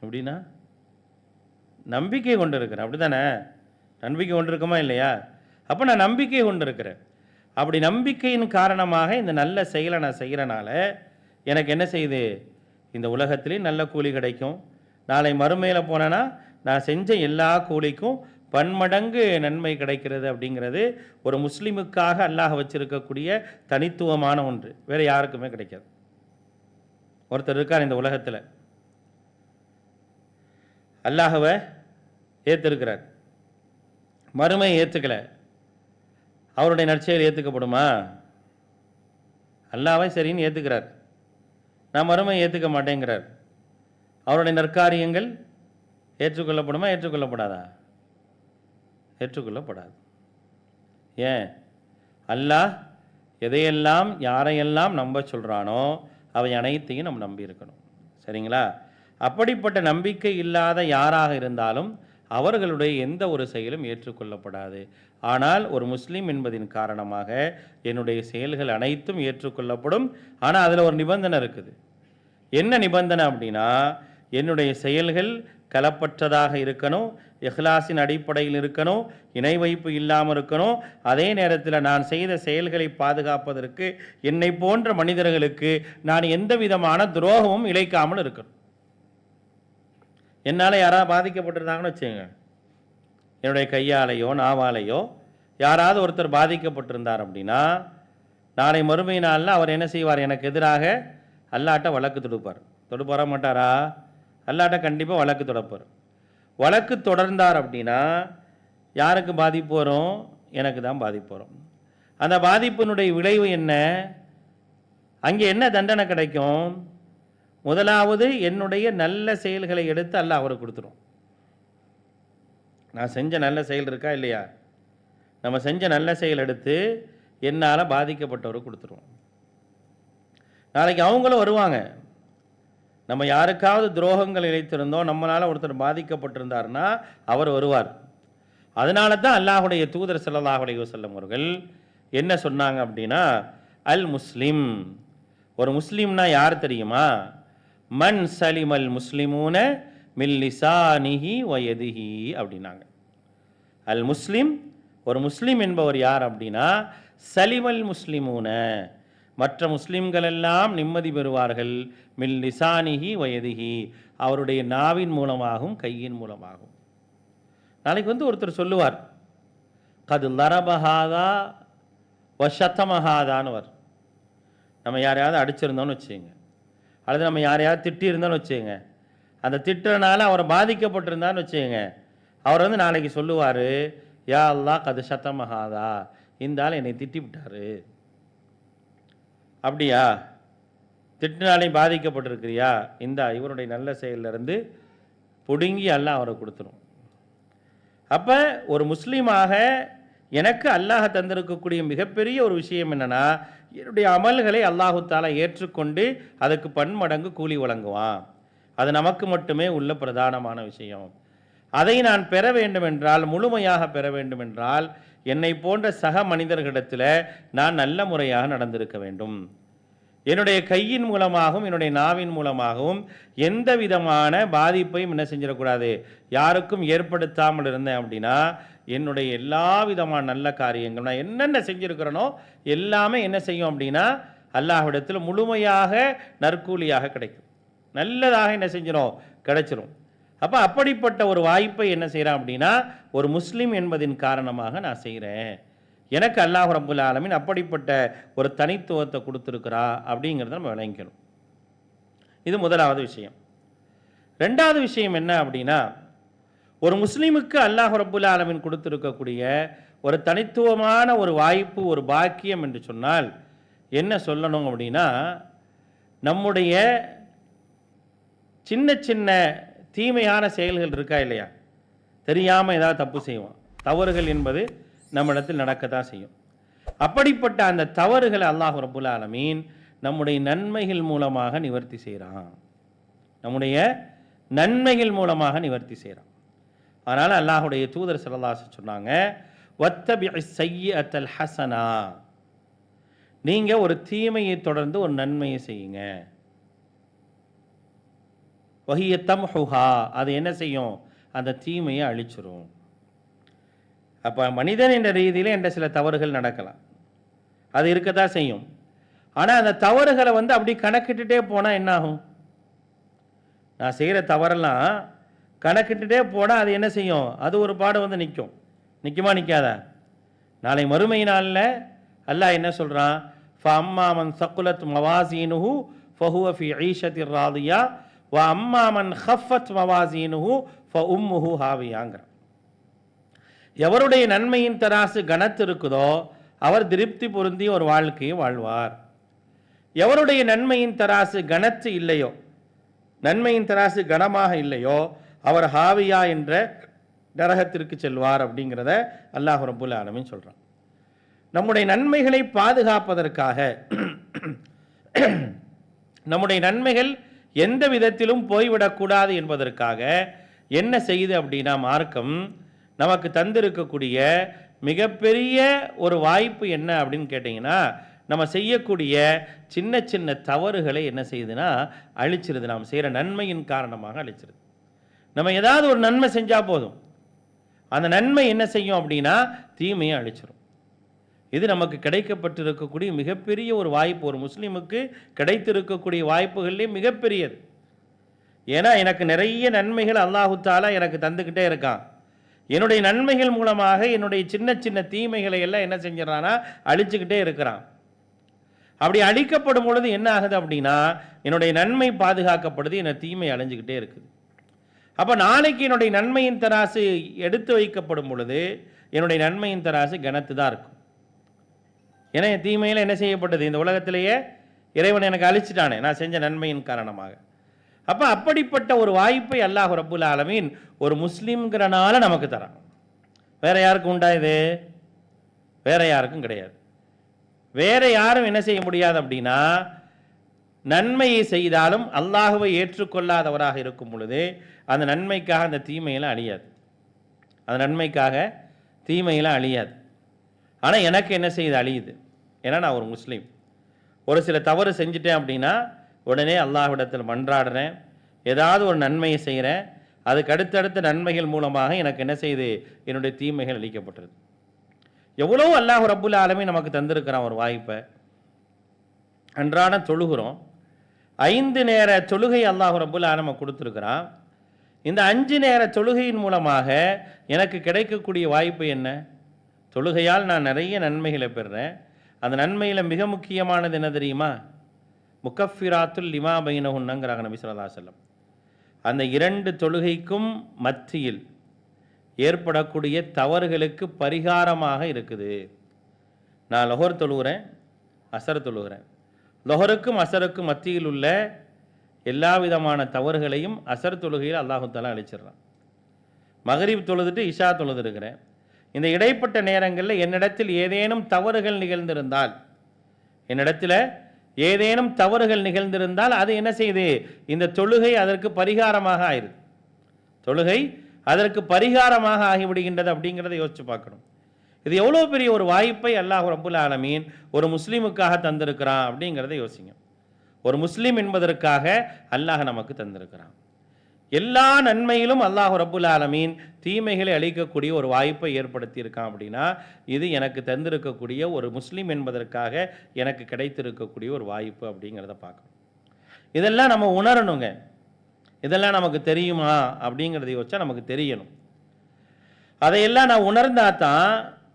எப்படின்னா நம்பிக்கை கொண்டு இருக்கிறேன். அப்படி தானே? நம்பிக்கை கொண்டு இருக்கமா இல்லையா? அப்போ நான் நம்பிக்கை கொண்டு இருக்கிறேன். அப்படி நம்பிக்கையின் காரணமாக இந்த நல்ல செயலை நான் செய்கிறனால எனக்கு என்ன செய்யுது? இந்த உலகத்திலேயும் நல்ல கூலி கிடைக்கும். நாளை மறுமையில் போனேன்னா நான் செஞ்ச எல்லா கூலிக்கும் பன்மடங்கு நன்மை கிடைக்கிறது. அப்படிங்கிறது ஒரு முஸ்லீமுக்காக அல்லாஹ் வச்சிருக்கக்கூடிய தனித்துவமான ஒன்று. வேறு யாருக்குமே கிடைக்காது. ஒருத்தர் இருக்கார் இந்த உலகத்தில், அல்லாஹ்வை ஏற்றிருக்கிறார், மறுமையை ஏற்றுக்கலை. அவருடைய நற்செயல் ஏற்றுக்கப்படுமா? அல்லாஹ்வை சரின்னு ஏற்றுக்கிறார், நான் மறுமையை ஏற்றுக்க மாட்டேங்கிறார். அவருடைய நற்காரியங்கள் ஏற்றுக்கொள்ளப்படுமா? ஏற்றுக்கொள்ளப்படாதா? ஏற்றுக்கொள்ளப்படாது. ஏன்? அல்லாஹ் எதையெல்லாம் யாரையெல்லாம் நம்ப சொல்கிறானோ அவை அனைத்தையும் நம்ம நம்பி இருக்கணும். சரிங்களா? அப்படிப்பட்ட நம்பிக்கை இல்லாத யாராக இருந்தாலும் அவர்களுடைய எந்த ஒரு செயலும் ஏற்றுக்கொள்ளப்படாது. ஆனால் ஒரு முஸ்லீம் என்பதின் காரணமாக என்னுடைய செயல்கள் அனைத்தும் ஏற்றுக்கொள்ளப்படும். ஆனால் அதில் ஒரு நிபந்தனை இருக்குது. என்ன நிபந்தனை அப்படின்னா, என்னுடைய செயல்கள் கலப்பற்றதாக இருக்கணும், இஹ்லாஸின் அடிப்படையில் இருக்கணும், இணை வைப்பு இல்லாமல் இருக்கணும். அதே நேரத்தில் நான் செய்த செயல்களை பாதுகாப்பதற்கு என்னை போன்ற மனிதர்களுக்கு நான் எந்த விதமான துரோகமும் இழைக்காமல் இருக்கணும். என்னால் யாராவது பாதிக்கப்பட்டிருந்தாங்கன்னு வச்சுங்க, என்னுடைய கையாலேயோ நாவாலேயோ யாராவது ஒருத்தர் பாதிக்கப்பட்டிருந்தார் அப்படின்னா, நாளை மறுமை நாளில் அவர் என்ன செய்வார்? எனக்கு எதிராக அல்லாட்ட வழக்கு தொடுப்பார மாட்டாரா? அல்லாட்ட கண்டிப்பாக வழக்கு தொடப்பார். வழக்கு தொடர்ந்தார் அப்படின்னா யாருக்கு பாதிப்பு வரும்? எனக்கு தான் பாதிப்பு வரும். அந்த பாதிப்பினுடைய விளைவு என்ன? அங்கே என்ன தண்டனை கிடைக்கும்? முதலாவது என்னுடைய நல்ல செயல்களை எடுத்து அல்லாஹ் அவருக்கு கொடுத்துரும். நான் செஞ்ச நல்ல செயல் இருக்கா இல்லையா? நம்ம செஞ்ச நல்ல செயல் எடுத்து என்னால் பாதிக்கப்பட்டவருக்கு கொடுத்துருவோம். நாளைக்கு அவங்களும் வருவாங்க. நம்ம யாருக்காவது துரோகங்கள் இழைத்திருந்தோம், நம்மளால் ஒருத்தர் பாதிக்கப்பட்டிருந்தார்னா அவர் வருவார். அதனால தான் அல்லாஹுடைய தூதர் ஸல்லல்லாஹு அலைஹி வஸல்லம் அவர்கள் என்ன சொன்னாங்க அப்படின்னா, அல் முஸ்லிம், ஒரு முஸ்லீம்னா யார் தெரியுமா? மன் சலிமல் முஸ்லிமூன மின் லிசானிஹி வ யதிஹி அப்படின்னாங்க. அல் முஸ்லிம், ஒரு முஸ்லீம் என்பவர் யார் அப்படின்னா, சலிமல் முஸ்லிமூன, மற்ற முஸ்லிம்கள் எல்லாம் நிம்மதி பெறுவார்கள், மின் லிசானிஹி வ யதிஹி, அவருடைய நாவின் மூலமாகவும் கையின் மூலமாகவும். நாளைக்கு ஒருத்தர் சொல்லுவார், கது லரபஹாதா வஷத்தமஹாதான்னு. நம்ம யாரையாவது அடிச்சிருந்தோன்னு வச்சுங்க, அல்லது நம்ம யாரையாவது திட்டியிருந்தோன்னு வச்சுங்க, அந்த திட்டுறனால அவர் பாதிக்கப்பட்டிருந்தான்னு வச்சுங்க, அவர் நாளைக்கு சொல்லுவார், யா அல்லாஹ் கது ஷத்தமஹாதா, இந்த ஆள் என்னை திட்டி விட்டாரு. அப்படியா? திட்டினாலே பாதிக்கப்பட்டிருக்கிறியா, இந்த இவருடைய நல்ல செயலிருந்து பிடுங்கி அல்லாஹ் அவரை கொடுத்துரும். அப்போ ஒரு முஸ்லீமாக எனக்கு அல்லாஹ் தந்திருக்கக்கூடிய மிகப்பெரிய ஒரு விஷயம் என்னென்னா, என்னுடைய அமல்களை அல்லாஹு தாலா ஏற்றுக்கொண்டு அதுக்கு பன்மடங்கு கூலி வழங்குவான். அது நமக்கு மட்டுமே உள்ள பிரதானமான விஷயம். அதை நான் பெற வேண்டுமென்றால், முழுமையாக பெற வேண்டுமென்றால், என்னை போன்ற சக மனிதர்களிடத்தில் நான் நல்ல முறையாக நடந்திருக்க வேண்டும். என்னுடைய கையின் மூலமாகவும் என்னுடைய நாவின் மூலமாகவும் எந்த விதமான பாதிப்பையும் என்ன செஞ்சிடக்கூடாது, யாருக்கும் ஏற்படுத்தாமல் இருந்தேன் அப்படின்னா, என்னுடைய எல்லா விதமான நல்ல காரியங்கள் நான் என்னென்ன செஞ்சுருக்கிறேனோ எல்லாமே என்ன செய்யும் அப்படின்னா அல்லாஹ்விடத்தில் முழுமையாக நற்கூலியாக கிடைக்கும், நல்லதாக என்ன செஞ்சிடும், கிடைச்சிரும். அப்போ அப்படிப்பட்ட ஒரு வாய்ப்பை என்ன செய்கிறேன் அப்படின்னா, ஒரு முஸ்லீம் என்பதின் காரணமாக நான் செய்கிறேன். எனக்கு அல்லாஹ் ரப்புல் ஆலமீன் அப்படிப்பட்ட ஒரு தனித்துவத்தை கொடுத்துருக்கிறா அப்படிங்கிறத நம்ம விளங்கிக்கணும். இது முதலாவது விஷயம். ரெண்டாவது விஷயம் என்ன அப்படின்னா, ஒரு முஸ்லீமுக்கு அல்லாஹ் ரப்புல் ஆலமீன் கொடுத்துருக்கக்கூடிய ஒரு தனித்துவமான ஒரு வாய்ப்பு, ஒரு பாக்கியம் என்று சொன்னால் என்ன சொல்லணும் அப்படின்னா, நம்முடைய சின்ன சின்ன தீமையான செயல்கள் இருக்கா இல்லையா, தெரியாமல் ஏதாவது தப்பு செய்வோம், தவறுகள் என்பது நம்மிடத்தில் நடக்கத்தான் செய்யும். அப்படிப்பட்ட அந்த தவறுகளை அல்லாஹ் ரப்புல் ஆலமீன் நம்முடைய நன்மைகள் மூலமாக நிவர்த்தி செய்கிறான், நம்முடைய நன்மைகள் மூலமாக நிவர்த்தி செய்கிறான். அதனால் அல்லாஹுடைய தூதர் ஸல்லல்லாஹு அலைஹி வஸல்லம் சொன்னாங்க, வத்தபிஇ ஸய்யிஅத்தல் ஹஸனா, நீங்கள் ஒரு தீமையை தொடர்ந்து ஒரு நன்மையை செய்யுங்க. வஹிய தம்ஹுஹா, அது என்ன செய்யும், அந்த தீமையை அழிச்சிரும். அப்போ மனிதன் என்ற ரீதியில் என்ற சில தவறுகள் நடக்கலாம், அது இருக்கத்தான் செய்யும். ஆனால் அந்த தவறுகளை அப்படி கணக்கிட்டுட்டே போனால் என்ன ஆகும், நான் செய்கிற தவறெல்லாம் கணக்கிட்டுட்டே போனால் அது என்ன செய்யும், அது ஒரு பாடு நிற்கும். நிற்குமா நிற்காதா? நாளை மறுமை நாளில் அல்லாஹ் என்ன சொல்கிறான், ஃபஅம்மா மன் ஸகுலத் மவாஸீனுஹு ஃபஹுவ ஃபீ ஈஷத்திர் ராதியா வ அம்மா மன் ஹஃபத் மவாஸீனுஹு ஃபஉம்முஹு ஹாவியாங்கிறான். எவருடைய நன்மையின் தராசு கனத்து இருக்குதோ அவர் திருப்தி பொருந்தி ஒரு வாழ்க்கையை வாழ்வார். எவருடைய நன்மையின் தராசு கனத்து இல்லையோ, நன்மையின் தராசு கனமாக இல்லையோ, அவர் ஹாவியா என்ற நரகத்திற்கு செல்வார் அப்படிங்கிறத அல்லாஹ் ரப்புல் ஆலமீன் சொல்கிறான். நம்முடைய நன்மைகளை பாதுகாப்பதற்காக, நம்முடைய நன்மைகள் எந்த விதத்திலும் போய்விடக்கூடாது என்பதற்காக என்ன செய்யுது அப்படின்னா, மார்க்கம் நமக்கு தந்திருக்கக்கூடிய மிகப்பெரிய ஒரு வாய்ப்பு என்ன அப்படின்னு கேட்டிங்கன்னா, நம்ம செய்யக்கூடிய சின்ன சின்ன தவறுகளை என்ன செய்யுதுன்னா அழிச்சிருது. நாம் செய்கிற நன்மையின் காரணமாக அழிச்சிருது. நம்ம ஏதாவது ஒரு நன்மை செஞ்சால் போதும், அந்த நன்மை என்ன செய்யும் அப்படின்னா தீமையை அழிச்சிடும். இது நமக்கு கிடைக்கப்பட்டிருக்கக்கூடிய மிகப்பெரிய ஒரு வாய்ப்பு, ஒரு முஸ்லீமுக்கு கிடைத்திருக்கக்கூடிய வாய்ப்புகள்லேயே மிகப்பெரியது. ஏன்னா எனக்கு நிறைய நன்மைகள் அல்லாஹு தாலா எனக்கு தந்துக்கிட்டே இருக்கான். என்னுடைய நன்மைகள் மூலமாக என்னுடைய சின்ன சின்ன தீமைகளை எல்லாம் என்ன செஞ்சிடறான்னா அழிச்சுக்கிட்டே இருக்கிறான். அப்படி அழிக்கப்படும் பொழுது என்ன ஆகுது அப்படின்னா, என்னுடைய நன்மை பாதுகாக்கப்படுது, என் தீமை அழிஞ்சுக்கிட்டே இருக்குது. அப்போ நாளைக்கு என்னுடைய நன்மையின் தராசு எடுத்து வைக்கப்படும் பொழுது என்னுடைய நன்மையின் தராசு கனத்து தான் இருக்கும். ஏன்னா என் தீமையில் என்ன செய்யப்பட்டது, இந்த உலகத்திலேயே இறைவன் எனக்கு அழிச்சிட்டானே நான் செஞ்ச நன்மையின் காரணமாக. அப்போ அப்படிப்பட்ட ஒரு வாய்ப்பை அல்லாஹ் ரப்புல் ஆலமீன் ஒரு முஸ்லீம்ங்கிறனால நமக்கு தரான். வேற யாருக்கும் உண்டா இது? வேற யாருக்கும் கிடையாது. வேற யாரும் என்ன செய்ய முடியாது அப்படின்னா, நன்மையை செய்தாலும் அல்லாஹுவை ஏற்றுக்கொள்ளாதவராக இருக்கும் பொழுது அந்த நன்மைக்காக அந்த தீமையெல்லாம் அழியாது, அந்த நன்மைக்காக தீமையெல்லாம் அழியாது. ஆனால் எனக்கு என்ன செய்யுது, அழியுது. ஏன்னா நான் ஒரு முஸ்லீம். ஒரு சில தவறு செஞ்சுட்டேன் அப்படின்னா உடனே அல்லாஹ்விடத்தில் மன்றாடுறேன், ஏதாவது ஒரு நன்மையை செய்கிறேன், அதுக்கு அடுத்தடுத்த நன்மைகள் மூலமாக எனக்கு என்ன செய்யுது, என்னுடைய தீமைகள் அழிக்கப்பட்டுருது. எவ்வளோ அல்லாஹ் ரப்புல் ஆலமீன் நமக்கு தந்திருக்கிறான் ஒரு வாய்ப்பை. அன்றாடம் தொழுகிறோம், 5 நேர தொழுகை அல்லாஹ் ரப்புல் ஆலமீன் நமக்கு கொடுத்துருக்கிறான். இந்த 5 நேர தொழுகையின் மூலமாக எனக்கு கிடைக்கக்கூடிய வாய்ப்பு என்ன? தொழுகையால் நான் நிறைய நன்மைகளை பெறுறேன். அந்த நன்மையில் மிக முக்கியமானது என்ன தெரியுமா? முகஃபிராத்துல் லிமா பைனஹுன்னங்கிறாங்க நபி ஸல்லல்லாஹு அலைஹி வஸல்லம். அந்த 2 தொழுகைக்கும் மத்தியில் ஏற்படக்கூடிய தவறுகளுக்கு பரிகாரமாக இருக்குது. நான் லொஹர் தொழுகிறேன், அசர் தொழுகிறேன், லொஹருக்கும் அசருக்கும் மத்தியில் உள்ள எல்லா விதமான தவறுகளையும் அசர் தொழுகையில் அல்லாஹு தஆலா அழிச்சிடுறான். மகரிப் தொழுதுட்டு இஷா தொழுதுருக்கிறேன், இந்த இடைப்பட்ட நேரங்களில் என்னிடத்தில் ஏதேனும் தவறுகள் நிகழ்ந்திருந்தால் அது என்ன செய்யுது, இந்த தொழுகை அதற்கு பரிகாரமாக ஆயிடுது. தொழுகை அதற்கு பரிகாரமாக ஆகிவிடுகின்றது அப்படிங்கிறத யோசிச்சு பார்க்கணும். இது எவ்வளோ பெரிய ஒரு வாய்ப்பை அல்லாஹ் ரப்புல் ஆலமீன் ஒரு முஸ்லீமுக்காக தந்திருக்கிறான் அப்படிங்கிறத யோசிங்க. ஒரு முஸ்லீம் என்பதற்காக அல்லாஹ் நமக்கு தந்திருக்கிறான். எல்லா நன்மையிலும் அல்லாஹ் ரப்புல் ஆலமீன் தீமைகளை அளிக்கக்கூடிய ஒரு வாய்ப்பை ஏற்படுத்தி இருக்கான். அப்படின்னா இது எனக்கு தந்திருக்கக்கூடிய ஒரு முஸ்லீம் என்பதற்காக எனக்கு கிடைத்திருக்கக்கூடிய ஒரு வாய்ப்பு அப்படிங்கிறத பார்க்கணும். இதெல்லாம் நம்ம உணரணுங்க. இதெல்லாம் நமக்கு தெரியுமா அப்படிங்கிறத யோசிச்சா நமக்கு தெரியணும். அதையெல்லாம் நான் உணர்ந்தா தான்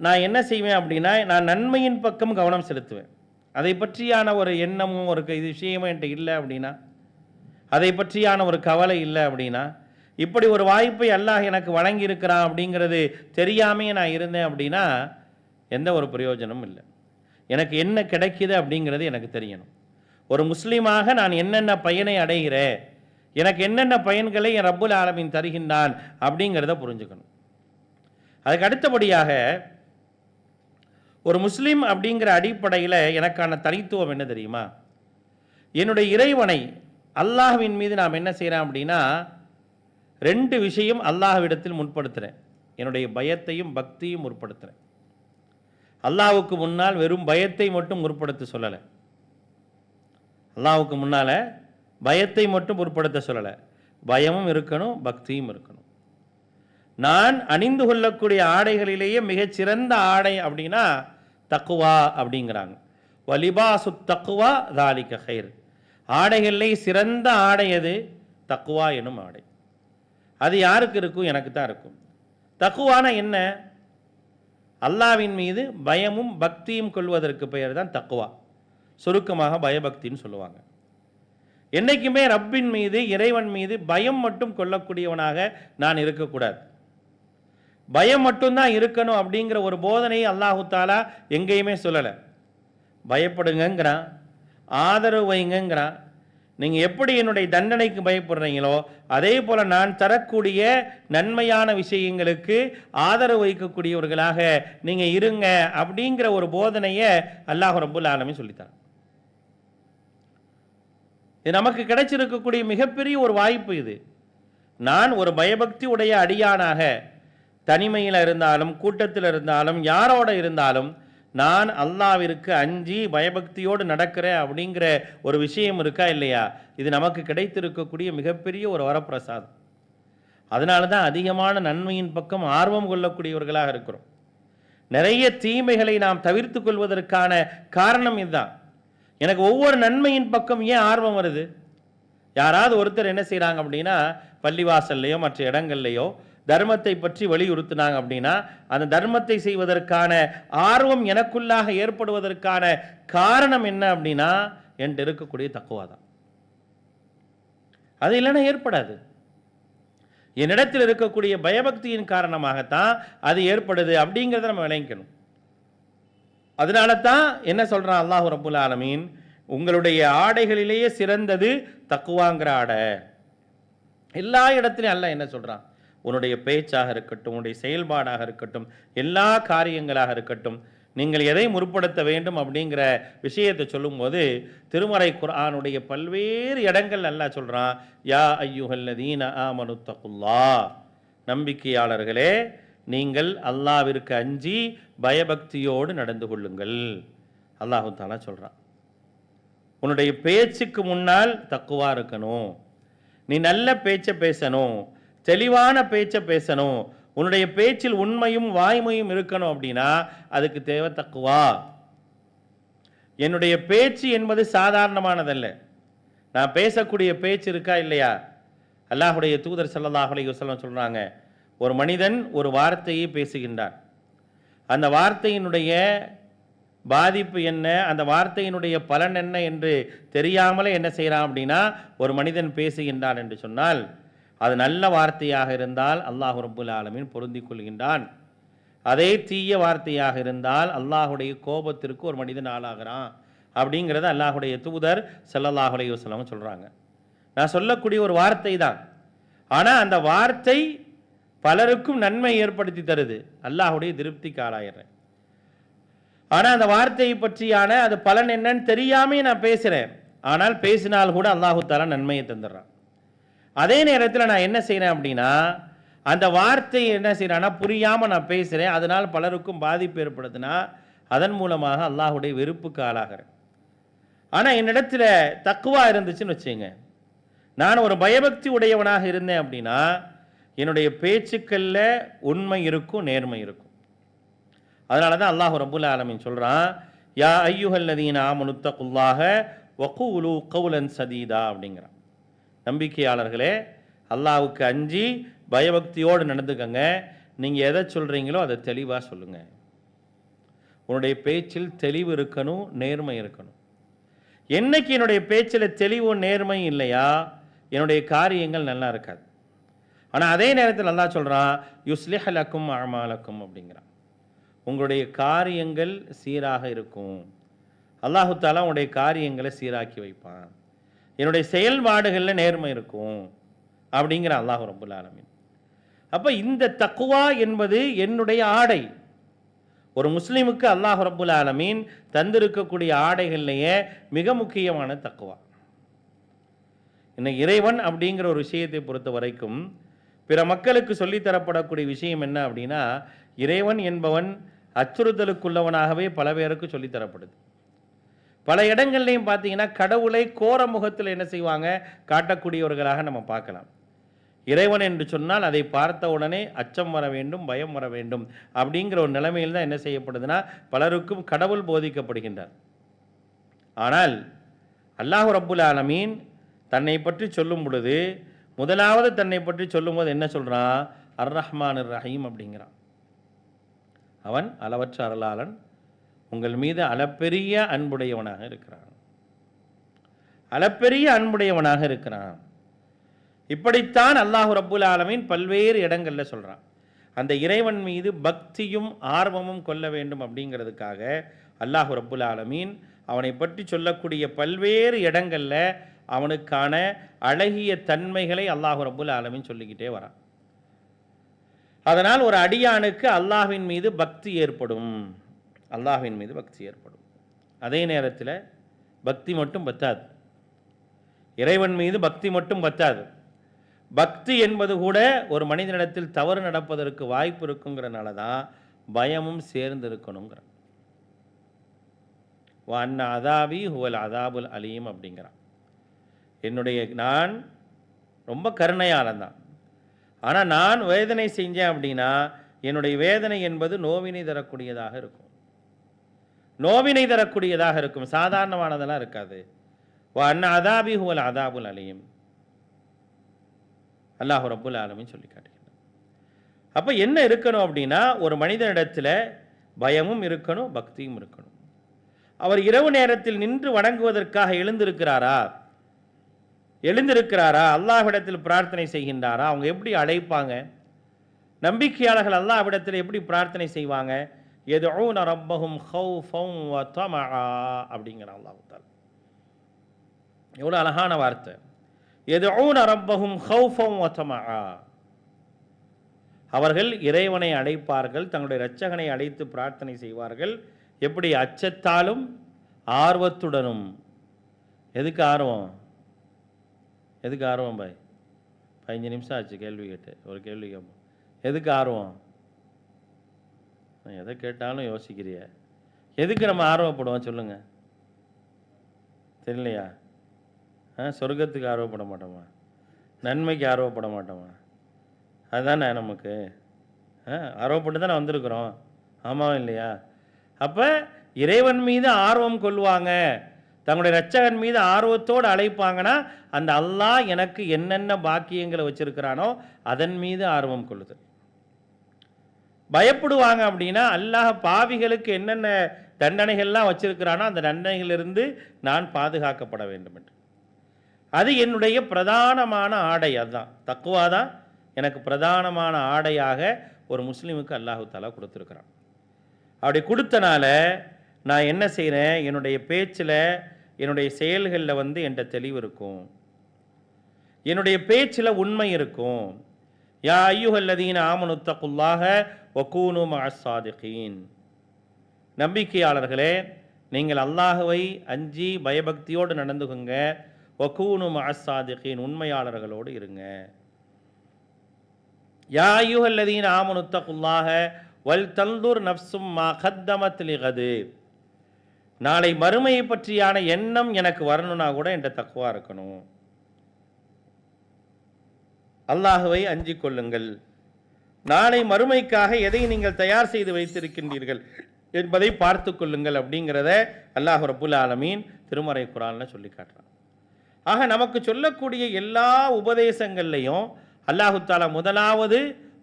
நான் என்ன செய்வேன் அப்படின்னா, நான் நன்மையின் பக்கம் கவனம் செலுத்துவேன். அதை பற்றியான ஒரு எண்ணமும் ஒரு இது விஷயமும் என்கிட்ட இல்லை அப்படின்னா, அதை பற்றியான ஒரு கவலை இல்லை அப்படின்னா, இப்படி ஒரு வாய்ப்பை அல்லாஹ் எனக்கு வழங்கியிருக்கிறான் அப்படிங்கிறது தெரியாமையே நான் இருந்தேன் அப்படின்னா எந்த ஒரு பிரயோஜனமும் இல்லை. எனக்கு என்ன கிடைக்குது அப்படிங்கிறது எனக்கு தெரியணும். ஒரு முஸ்லீமாக நான் என்னென்ன பயனை அடைகிறேன், எனக்கு என்னென்ன பயன்களை என் ரப்புல் ஆலமீன் தருகின்றான் அப்படிங்கிறத புரிஞ்சுக்கணும். அதுக்கு அடுத்தபடியாக ஒரு முஸ்லீம் அப்படிங்கிற அடிப்படையில் எனக்கான தனித்துவம் என்ன தெரியுமா, என்னுடைய இறைவனை அல்லாஹ்வின் மீது நாம் என்ன செய்கிறோம் அப்படின்னா, 2 விஷயம் அல்லாஹ்விடத்தில் முற்படுத்துகிறேன். என்னுடைய பயத்தையும் பக்தியும் முற்படுத்துகிறேன். அல்லாஹ்வுக்கு முன்னால் வெறும் பயத்தை மட்டும் முற்படுத்த சொல்லலை. அல்லாஹ்வுக்கு முன்னால் பயத்தை மட்டும் முற்படுத்த சொல்லலை. பயமும் இருக்கணும், பக்தியும் இருக்கணும். நான் அணிந்து கொள்ளக்கூடிய ஆடைகளிலேயே மிகச்சிறந்த ஆடை அப்படின்னா தக்குவா அப்படிங்கிறாங்க. வலிபாசு தக்குவா தாலிக ஹைர். ஆடைகளிலே சிறந்த ஆடை எது? தக்குவா எனும் ஆடை. அது யாருக்கு இருக்கும்? எனக்கு தான் இருக்கும். தக்குவானா என்ன? அல்லாஹ்வின் மீது பயமும் பக்தியும் கொள்வதற்கு பெயர் தான் தக்குவா. சுருக்கமாக பயபக்தின்னு சொல்லுவாங்க. என்றைக்குமே ரப்பின் மீது, இறைவன் மீது பயம் மட்டும் கொள்ளக்கூடியவனாக நான் இருக்கக்கூடாது. பயம் மட்டும்தான் இருக்கணும் அப்படிங்கிற ஒரு போதனையை அல்லாஹு தாலா எங்கேயுமே சொல்லலை. பயப்படுங்கிறான், ஆதரவு வைங்கிறான். நீங்கள் எப்படி என்னுடைய தண்டனைக்கு பயப்படுறீங்களோ அதே போல் நான் தரக்கூடிய நன்மையான விஷயங்களுக்கு ஆதரவு வைக்கக்கூடியவர்களாக நீங்கள் இருங்க அப்படிங்கிற ஒரு போதனையை அல்லாஹ் ரப்புல் ஆலமீன் சொல்லித்தரான். இது நமக்கு கிடைச்சிருக்கக்கூடிய மிகப்பெரிய ஒரு வாய்ப்பு. இது நான் ஒரு பயபக்தி உடைய அடியானாக தனிமையில் இருந்தாலும் கூட்டத்தில் இருந்தாலும் யாரோட இருந்தாலும் நான் அல்லாஹ்விற்கு அஞ்சி பயபக்தியோடு நடக்கிறேன் அப்படிங்கிற ஒரு விஷயம் இருக்கா இல்லையா? இது நமக்கு கிடைத்திருக்கக்கூடிய மிகப்பெரிய ஒரு வரப்பிரசாதம். அதனால தான் அதிகமான நன்மையின் பக்கம் ஆர்வம் கொள்ளக்கூடியவர்களாக இருக்கிறோம். நிறைய தீமைகளை நாம் தவிர்த்து கொள்வதற்கான காரணம் இதுதான். எனக்கு ஒவ்வொரு நன்மையின் பக்கம் ஏன் ஆர்வம் வருது? யாராவது ஒருத்தர் என்ன செய்கிறாங்க அப்படின்னா, பள்ளிவாசல்லையோ மற்ற இடங்கள்லையோ தர்மத்தை பற்றி வலியுறுத்தினாங்க அப்படின்னா, அந்த தர்மத்தை செய்வதற்கான ஆர்வம் எனக்குள்ளாக ஏற்படுவதற்கான காரணம் என்ன அப்படின்னா, என்கிட்ட இருக்கக்கூடிய தக்குவா தான். அது இல்லைன்னா ஏற்படாது. என்னிடத்தில் இருக்கக்கூடிய பயபக்தியின் காரணமாகத்தான் அது ஏற்படுது அப்படிங்கிறத நம்ம விளங்கிக்கணும். அதனால தான் என்ன சொல்கிறான் அல்லாஹ் ரப்புல் ஆலமீன், உங்களுடைய ஆடைகளிலேயே சிறந்தது தக்குவாங்கிற ஆடை. எல்லா இடத்துலையும் அல்லாஹ் என்ன சொல்கிறான், உன்னுடைய பேச்சாக இருக்கட்டும், உன்னுடைய செயல்பாடாக இருக்கட்டும், எல்லா காரியங்களாக இருக்கட்டும், நீங்கள் எதை முற்படுத்த வேண்டும் அப்படிங்கிற விஷயத்தை சொல்லும்போது திருமறை குர்ஆனுடைய பல்வேறு இடங்கள் அல்லாஹ் சொல்கிறான், யா ஐயுஹல்லதீன ஆமனு தக்குல்லாஹ், நம்பிக்கையாளர்களே நீங்கள் அல்லாஹ்விற்கு அஞ்சி பயபக்தியோடு நடந்து கொள்ளுங்கள். அல்லாஹ் தஆலா சொல்கிறான், உன்னுடைய பேச்சுக்கு முன்னால் தக்குவா இருக்கணும், நீ நல்ல பேச்சை பேசணும், தெளிவான பேச்சை பேசணும், உன்னுடைய பேச்சில் உண்மையும் வாய்மையும் இருக்கணும். அப்படின்னா அதுக்கு தேவை தக்குவா. என்னுடைய பேச்சு என்பது சாதாரணமானதல்ல. நான் பேசக்கூடிய பேச்சு இருக்கா இல்லையா? அல்லாஹ்வுடைய தூதர் ஸல்லல்லாஹு அலைஹி வஸல்லம் சொல்கிறாங்க, ஒரு மனிதன் ஒரு வார்த்தையை பேசுகின்றான், அந்த வார்த்தையினுடைய பாதிப்பு என்ன, அந்த வார்த்தையினுடைய பலன் என்ன என்று தெரியாமலே என்ன செய்கிறான் அப்படின்னா ஒரு மனிதன் பேசுகின்றான் என்று சொன்னால், அது நல்ல வார்த்தையாக இருந்தால் அல்லாஹ் ரப்புல் ஆலமீன் பொருந்திக் கொள்கின்றான். அதே தீய வார்த்தையாக இருந்தால் அல்லாஹுடைய கோபத்திற்கு ஒரு மனிதன் ஆளாகிறான் அப்படிங்கிறத அல்லாஹுடைய தூதர் ஸல்லல்லாஹு அலைஹி வஸல்லம் சொல்கிறாங்க. நான் சொல்லக்கூடிய ஒரு வார்த்தை தான், ஆனால் அந்த வார்த்தை பலருக்கும் நன்மை ஏற்படுத்தி தருது, அல்லாஹுடைய திருப்திக்கு ஆளாயிடுறேன். ஆனால் அந்த வார்த்தையை பற்றியான அது பலன் என்னன்னு தெரியாமே நான் பேசுகிறேன், ஆனால் பேசினால் கூட அல்லாஹு தஆலா நன்மையை தந்துடுறான். அதே நேரத்தில் நான் என்ன செய்கிறேன் அப்படின்னா, அந்த வார்த்தை என்ன செய்கிறேன்னா புரியாமல் நான் பேசுகிறேன், அதனால் பலருக்கும் பாதிப்பு ஏற்படுதுன்னா அதன் மூலமாக அல்லாஹுடைய வெறுப்புக்கு ஆளாகிறேன். ஆனால் என்னிடத்தில் தக்குவா இருந்துச்சுன்னு வச்சுங்க, நான் ஒரு பயபக்தி உடையவனாக இருந்தேன் அப்படின்னா என்னுடைய பேச்சுக்களில் உண்மை இருக்கும், நேர்மை இருக்கும். அதனால தான் அல்லாஹ் ரப்புல் ஆலமீன் சொல்கிறான், யா ஐயுஹல்லதீன ஆமனு தக்குல்லாஹ வகூலு கௌலன் சதீதா அப்படிங்கிறான். நம்பிக்கையாளர்களே, அல்லாஹ்வுக்கு அஞ்சி பயபக்தியோடு நடந்துக்கங்க. நீங்கள் எதை சொல்கிறீங்களோ அதை தெளிவாக சொல்லுங்கள். உன்னுடைய பேச்சில் தெளிவு இருக்கணும், நேர்மை இருக்கணும். என்னைக்கு என்னுடைய பேச்சில் தெளிவும் நேர்மையும் இல்லையா, என்னுடைய காரியங்கள் நல்லா இருக்காது. ஆனால் அதே நேரத்தில் அல்லாஹ் சொல்கிறான், யுஸ்லிஹ் லக்கும் அமாலக்கும் அப்படிங்கிறான். உங்களுடைய காரியங்கள் சீராக இருக்கும். அல்லாஹு தஆலா உங்களுடைய காரியங்களை சீராக்கி வைப்பான். என்னுடைய செயல்பாடுகளில் நேர்மை இருக்கும் அப்படிங்கிற அல்லாஹ் ரப்புல் ஆலமீன். அப்போ இந்த தக்குவா என்பது என்னுடைய ஆடை. ஒரு முஸ்லீமுக்கு அல்லாஹ் ரப்புல் ஆலமீன் தந்திருக்கக்கூடிய ஆடைகள்லேயே மிக முக்கியமான தக்குவா. இன்னைக்கு இறைவன் அப்படிங்கிற ஒரு விஷயத்தை பொறுத்த வரைக்கும் பிற மக்களுக்கு சொல்லித்தரப்படக்கூடிய விஷயம் என்ன அப்படின்னா, இறைவன் என்பவன் அச்சுறுத்தலுக்குள்ளவனாகவே பல பேருக்கு சொல்லித்தரப்படுது. பல இடங்கள்லையும் பார்த்தீங்கன்னா கடவுளை கோர முகத்தில் என்ன செய்வாங்க, காட்டக்கூடியவர்களாக நம்ம பார்க்கலாம். இறைவன் என்று சொன்னால் அதை பார்த்த உடனே அச்சம் வர வேண்டும், பயம் வர வேண்டும் அப்படிங்கிற ஒரு நிலைமையில் தான் என்ன செய்யப்படுதுன்னா பலருக்கும் கடவுள் போதிக்கப்படுகின்றார். ஆனால் அல்லாஹ் ரப்புல் ஆலமீன் தன்னை பற்றி சொல்லும் பொழுது முதலாவது தன்னை பற்றி சொல்லும்போது என்ன சொல்கிறான், அர் ரஹ்மான் ரஹீம் அப்படிங்கிறான். அவன் அளவற்ற அருளாளன், உங்கள் மீது அளப்பெரிய அன்புடையவனாக இருக்கிறான், அளப்பெரிய அன்புடையவனாக இருக்கிறான். இப்படித்தான் அல்லாஹ் ரப்புல் ஆலமீன் பல்வேறு இடங்களில் சொல்கிறான். அந்த இறைவன் மீது பக்தியும் ஆர்வமும் கொள்ள வேண்டும் அப்படிங்கிறதுக்காக அல்லாஹ் ரப்புல் ஆலமீன் அவனை பற்றி சொல்லக்கூடிய பல்வேறு இடங்களில் அவனுக்கான அழகிய தன்மைகளை அல்லாஹ் ரப்புல் ஆலமீன் சொல்லிக்கிட்டே வரான். அதனால் ஒரு அடியானுக்கு அல்லாஹ்வின் மீது பக்தி ஏற்படும், அல்லாஹ்வின் மீது பக்தி ஏற்படும். அதே நேரத்தில் பக்தி மட்டும் பத்தாது, இறைவன் மீது பக்தி மட்டும் பத்தாது. பக்தி என்பது கூட ஒரு மனிதனிடத்தில் தவறு நடப்பதற்கு வாய்ப்பு இருக்குங்கிறனால தான் பயமும் சேர்ந்து இருக்கணுங்கிற. வஅன்ன அதாபி ஹுவல் அதாபுல் அலீம் அப்படிங்கிறான். நான் ரொம்ப கருணையாளன் தான், ஆனால் நான் வேதனை செஞ்சேன் அப்படின்னா என்னுடைய வேதனை என்பது நோவினை தரக்கூடியதாக இருக்கும், நோவினை தரக்கூடியதாக இருக்கும், சாதாரணமானதெல்லாம் இருக்காது. வஅன்ன அதாபி ஹுவல் அதாபுல் அலீம் அல்லாஹ் ரப்புல் ஆலமீன் சொல்லி காட்டுகிறார். அப்போ என்ன இருக்கணும் அப்படின்னா ஒரு மனிதனிடத்தில் பயமும் இருக்கணும், பக்தியும் இருக்கணும். அவர் இரவு நேரத்தில் நின்று வணங்குவதற்காக எழுந்திருக்கிறாரா, அல்லாஹ்விடத்தில் பிரார்த்தனை செய்கின்றாரா? அவங்க எப்படி அழைப்பாங்க? நம்பிக்கையாளர்கள் அல்லாஹ்விடத்தில் எப்படி பிரார்த்தனை செய்வாங்க? யதுஊன ரப்பஹும் ஹௌஃபன் வ தமஆ அப்படிங்கிறான் அல்லாஹ் தஆலா. எவ்வளோ அழகான வார்த்தை, யதுஊன ரப்பஹும் ஹௌஃபன் வ தமஆ. அவர்கள் இறைவனை அழைப்பார்கள், தங்களுடைய இரட்சகனை அழைத்து பிரார்த்தனை செய்வார்கள். எப்படி? அச்சத்தாலும் ஆர்வத்துடனும். எதுக்கு ஆர்வம்? பாய்? 15 நிமிஷம் ஆச்சு கேள்வி கேட்டு, ஒரு கேள்வி கேட்போம். எதுக்கு ஆர்வம்? எதை கேட்டாலும் யோசிக்கிறிய. எதுக்கு நம்ம ஆர்வப்படுவோம் சொல்லுங்க? தெரியலையா? சொர்க்கத்துக்கு ஆர்வப்பட மாட்டோமா? நன்மைக்கு ஆர்வப்பட மாட்டோமா? அதுதானே நமக்கு ஆர்வப்பட்டு தானே வந்திருக்கிறோம், ஆமாவா இல்லையா? அப்போ இறைவன் மீது ஆர்வம் கொள்வாங்க, தங்களுடைய இரட்சகன் மீது ஆர்வத்தோடு அழைப்பாங்கன்னா அந்த அல்லாஹ் எனக்கு என்னென்ன பாக்கியங்களை வச்சிருக்கிறானோ அதன் மீது ஆர்வம் கொள்ளுதல். பயப்படுவாங்க அப்படின்னா அல்லாஹ் பாவிகளுக்கு என்னென்ன தண்டனைகள்லாம் வச்சிருக்கிறானோ அந்த தண்டனைகளிலிருந்து நான் பாதுகாக்கப்பட வேண்டும் என்று. அது என்னுடைய பிரதானமான ஆடை. அதுதான் தக்குவா தான் எனக்கு பிரதானமான ஆடையாக ஒரு முஸ்லீமுக்கு அல்லாஹு தஆலா கொடுத்துருக்கிறான். அப்படி கொடுத்தனால நான் என்ன செய்கிறேன், என்னுடைய பேச்சில் என்னுடைய செயல்களில் என்கிட்ட தெளிவு இருக்கும், என்னுடைய பேச்சில் உண்மை இருக்கும். யா ஐயுஹல்லதீன ஆமனு தக்குல்லாஹ வகூனு மஅஸ்ஸாதிகீன், நம்பிக்கையாளர்களே நீங்கள் அல்லாஹுவை அஞ்சி பயபக்தியோடு நடந்துகுங்க. வகூனு மஅஸ்ஸாதிகீன், உண்மையாளர்களோடு இருங்க. யா ஐயுஹல்லதீன ஆமனு தக்குல்லாஹ வல் தன்துர் நஃப்சும் மா கத்தமத் லிகது, நாளை மறுமையை பற்றியான எண்ணம் எனக்கு வரணும்னா கூட என்கிட்ட தக்குவா இருக்கணும். அல்லாஹுவை அஞ்சிக் கொள்ளுங்கள். நாளை மறுமைக்காக எதை நீங்கள் தயார் செய்து வைத்திருக்கின்றீர்கள் என்பதை பார்த்து கொள்ளுங்கள் அப்படிங்கிறத அல்லாஹ் ரப்புல் ஆலமீன் திருமறை குர்ஆன்ல சொல்லி காட்டுறான். ஆக நமக்கு சொல்லக்கூடிய எல்லா உபதேசங்கள்லையும் அல்லாஹு தாலா முதலாவது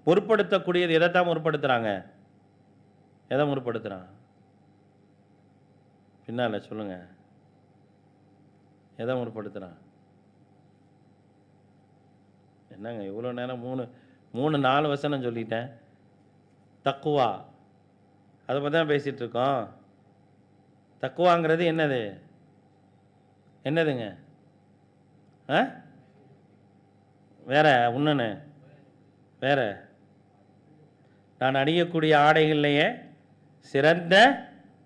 முற்படுத்தக்கூடியது எதைத்தான் முற்படுத்துறாங்க? எதை முற்படுத்துறான்? பின்னால சொல்லுங்க, எதை முற்படுத்துறான்? என்னங்க இவ்வளோ நேரம் மூணு 4 வசனம் சொல்லிட்டேன். தக்குவா, அதை பற்றி தான் பேசிகிட்டு இருக்கோம். தக்குவாங்கிறது என்னதுங்க? வேற ஒன்றுன்னு வேற, நான் அணியக்கூடிய ஆடைகள்லையே சிறந்த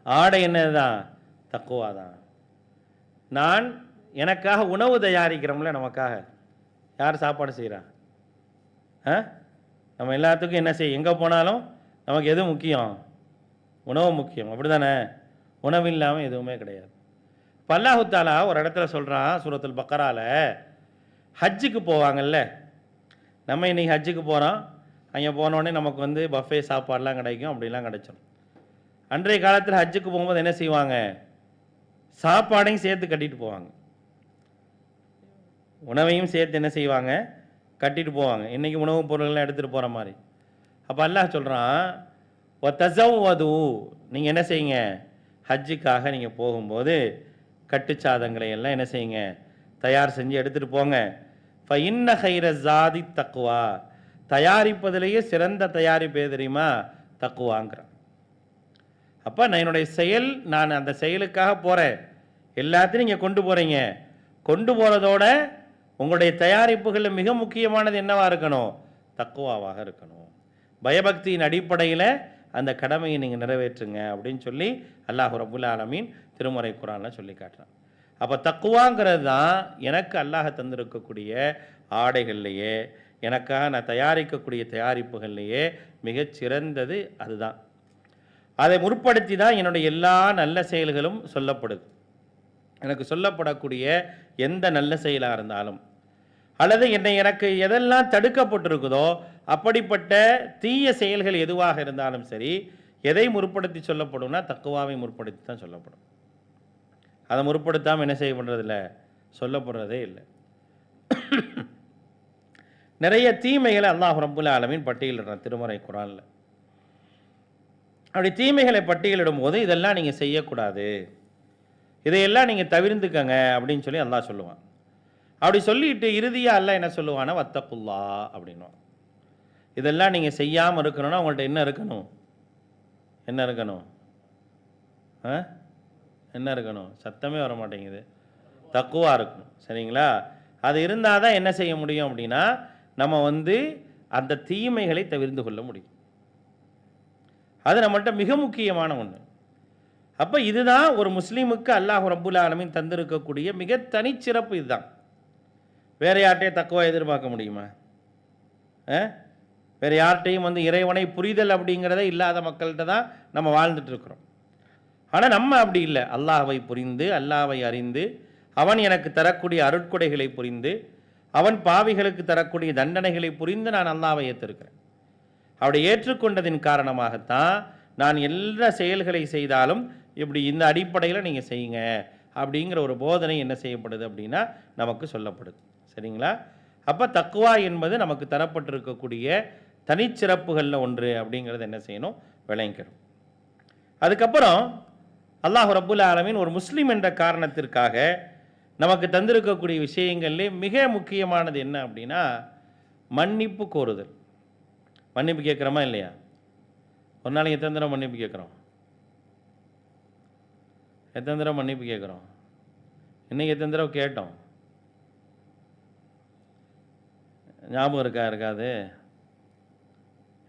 ஆடை என்னது தான்? தக்குவா தான். நான் எனக்காக உணவு தயாரிக்கிறோம்ல, நமக்காக யார் சாப்பாடு செய்கிறா? நம்ம எல்லாத்துக்கும் என்ன செய்ய, எங்கே போனாலும் நமக்கு எது முக்கியம்? உணவு முக்கியம், அப்படி தானே? உணவு இல்லாமல் எதுவுமே கிடையாது. இப்போ அல்லாஹு தாலா ஒரு இடத்துல சொல்கிறான் சூரத்துல் பக்கரால, ஹஜ்ஜுக்கு போவாங்கல்ல, நம்ம இன்றைக்கி ஹஜ்ஜுக்கு போகிறோம், அங்கே போனோடனே நமக்கு பஃபே சாப்பாடெலாம் கிடைக்கும், அப்படிலாம் கிடைச்சிடும். அன்றைய காலத்தில் ஹஜ்ஜுக்கு போகும்போது என்ன செய்வாங்க? சாப்பாடையும் சேர்த்து கட்டிட்டு போவாங்க, உணவையும் சேர்த்து என்ன செய்வாங்க? கட்டிட்டு போவாங்க. இன்றைக்கி உணவுப் பொருள்கள்லாம் எடுத்துகிட்டு போகிற மாதிரி. அப்போ அல்லாஹ் சொல்கிறான், ஒ தஸவ்வது, நீங்கள் என்ன செய்யுங்க? ஹஜ்ஜுக்காக நீங்கள் போகும்போது கட்டுச்சாதங்களை எல்லாம் என்ன செய்யுங்க? தயார் செஞ்சு எடுத்துகிட்டு போங்க. ஃபஇன்ன கைர ஜாதி தக்குவா, தயாரிப்பதிலேயே சிறந்த தயாரிப்பு எது தெரியுமா? தக்குவாங்கிறான். அப்போ நான் என்னுடைய செயல், நான் அந்த செயலுக்காக போகிறேன், எல்லாத்தையும் நீங்கள் கொண்டு போகிறீங்க. கொண்டு போகிறதோட உங்களுடைய தயாரிப்புகளில் மிக முக்கியமானது என்னவாக இருக்கணும்? தக்குவாவாக இருக்கணும். பயபக்தியின் அடிப்படையில் அந்த கடமையை நீங்கள் நிறைவேற்றுங்க அப்படின்னு சொல்லி அல்லாஹ் ரப்புல் ஆலமீன் திருமறை குர்ஆனில் சொல்லி காட்டுறான். அப்போ தக்குவாங்கிறது தான் எனக்கு அல்லாஹ் தந்திருக்கக்கூடிய ஆடைகள்லையே, எனக்காக நான் தயாரிக்கக்கூடிய தயாரிப்புகள்லையே மிகச்சிறந்தது அதுதான். அதை முற்படுத்தி தான் என்னுடைய எல்லா நல்ல செயல்களும் சொல்லப்படுது. எனக்கு சொல்லப்படக்கூடிய எந்த நல்ல செயலாக இருந்தாலும், அல்லது எனக்கு எதெல்லாம் தடுக்கப்பட்டிருக்குதோ அப்படிப்பட்ட தீய செயல்கள் எதுவாக இருந்தாலும் சரி, எதை முற்படுத்தி சொல்லப்படும்னா தக்குவாவை முற்படுத்தி தான் சொல்லப்படும். அதை முற்படுத்தாமல் என்ன செய்யப்படுறதில்ல, சொல்லப்படுறதே இல்லை. நிறைய தீமைகளை அல்லாஹ் ரப்புல் ஆலமீன் பட்டியலிடுறான் திருமறை குர்ஆனில். அப்படி தீமைகளை பட்டியலிடும் போது இதெல்லாம் நீங்கள் செய்யக்கூடாது, இதையெல்லாம் நீங்கள் தவிர்த்துக்கங்க அப்படின்னு சொல்லி அல்லாஹ் சொல்லுவான். அப்படி சொல்லிட்டு இறுதியாக அல்லாஹ் என்ன சொல்லுவானா, வத்தக்குல்லா அப்படின்வான். இதெல்லாம் நீங்கள் செய்யாமல் இருக்கணும்னா உங்கள்கிட்ட என்ன இருக்கணும்? என்ன இருக்கணும்? என்ன இருக்கணும்? சத்தமே வர மாட்டேங்குது. தக்குவா இருக்கணும், சரிங்களா? அது இருந்தால் தான் என்ன செய்ய முடியும் அப்படின்னா, நம்ம அந்த தீமைகளை தவிர்த்து கொள்ள முடியும். அது நம்மள்கிட்ட மிக முக்கியமான ஒன்று. அப்போ இதுதான் ஒரு முஸ்லீமுக்கு அல்லாஹ் ரப்புல் ஆலமீன் தந்திருக்கக்கூடிய மிக தனிச்சிறப்பு. இதுதான். வேறு யார்கிட்டையும் தக்குவா எதிர்பார்க்க முடியுமா? வேறு யார்கிட்டையும் இறைவனை புரிதல் அப்படிங்கிறதே இல்லாத மக்கள்கிட்ட தான் நம்ம வாழ்ந்துட்டு இருக்கிறோம். ஆனால் நம்ம அப்படி இல்லை. அல்லாஹ்வை புரிந்து, அல்லாஹ்வை அறிந்து, அவன் எனக்கு தரக்கூடிய அருட்கொடைகளை புரிந்து, அவன் பாவிகளுக்கு தரக்கூடிய தண்டனைகளை புரிந்து நான் அல்லாஹ்வை ஏற்றிருக்கிறேன். அப்படி ஏற்றுக்கொண்டதின் காரணமாகத்தான் நான் எல்லா செயல்களை செய்தாலும் இப்படி இந்த அடிப்படையில் நீங்கள் செய்யுங்க அப்படிங்கிற ஒரு போதனை என்ன செய்யப்படுது அப்படின்னா நமக்கு சொல்லப்படுது, சரிங்களா? அப்போ தக்குவா என்பது நமக்கு தரப்பட்டிருக்கக்கூடிய தனிச்சிறப்புகளில் ஒன்று அப்படிங்கிறது என்ன செய்யணும்? விளங்கிக்கணும். அதுக்கப்புறம் அல்லாஹ் ரப்புல் ஆலமீன் ஒரு முஸ்லீம் என்ற காரணத்திற்காக நமக்கு தந்திருக்கக்கூடிய விஷயங்கள்லே மிக முக்கியமானது என்ன அப்படின்னா மன்னிப்பு கோருதல். மன்னிப்பு கேட்குறோமா இல்லையா? ஒரு நாளைக்கு எத்தனை தடவை மன்னிப்பு கேட்குறோம்? எத்தனை தடவை மன்னிப்பு கேட்குறோம்? இன்றைக்கி எத்தனை தடவை கேட்டோம்? ஞாபகம் இருக்காது?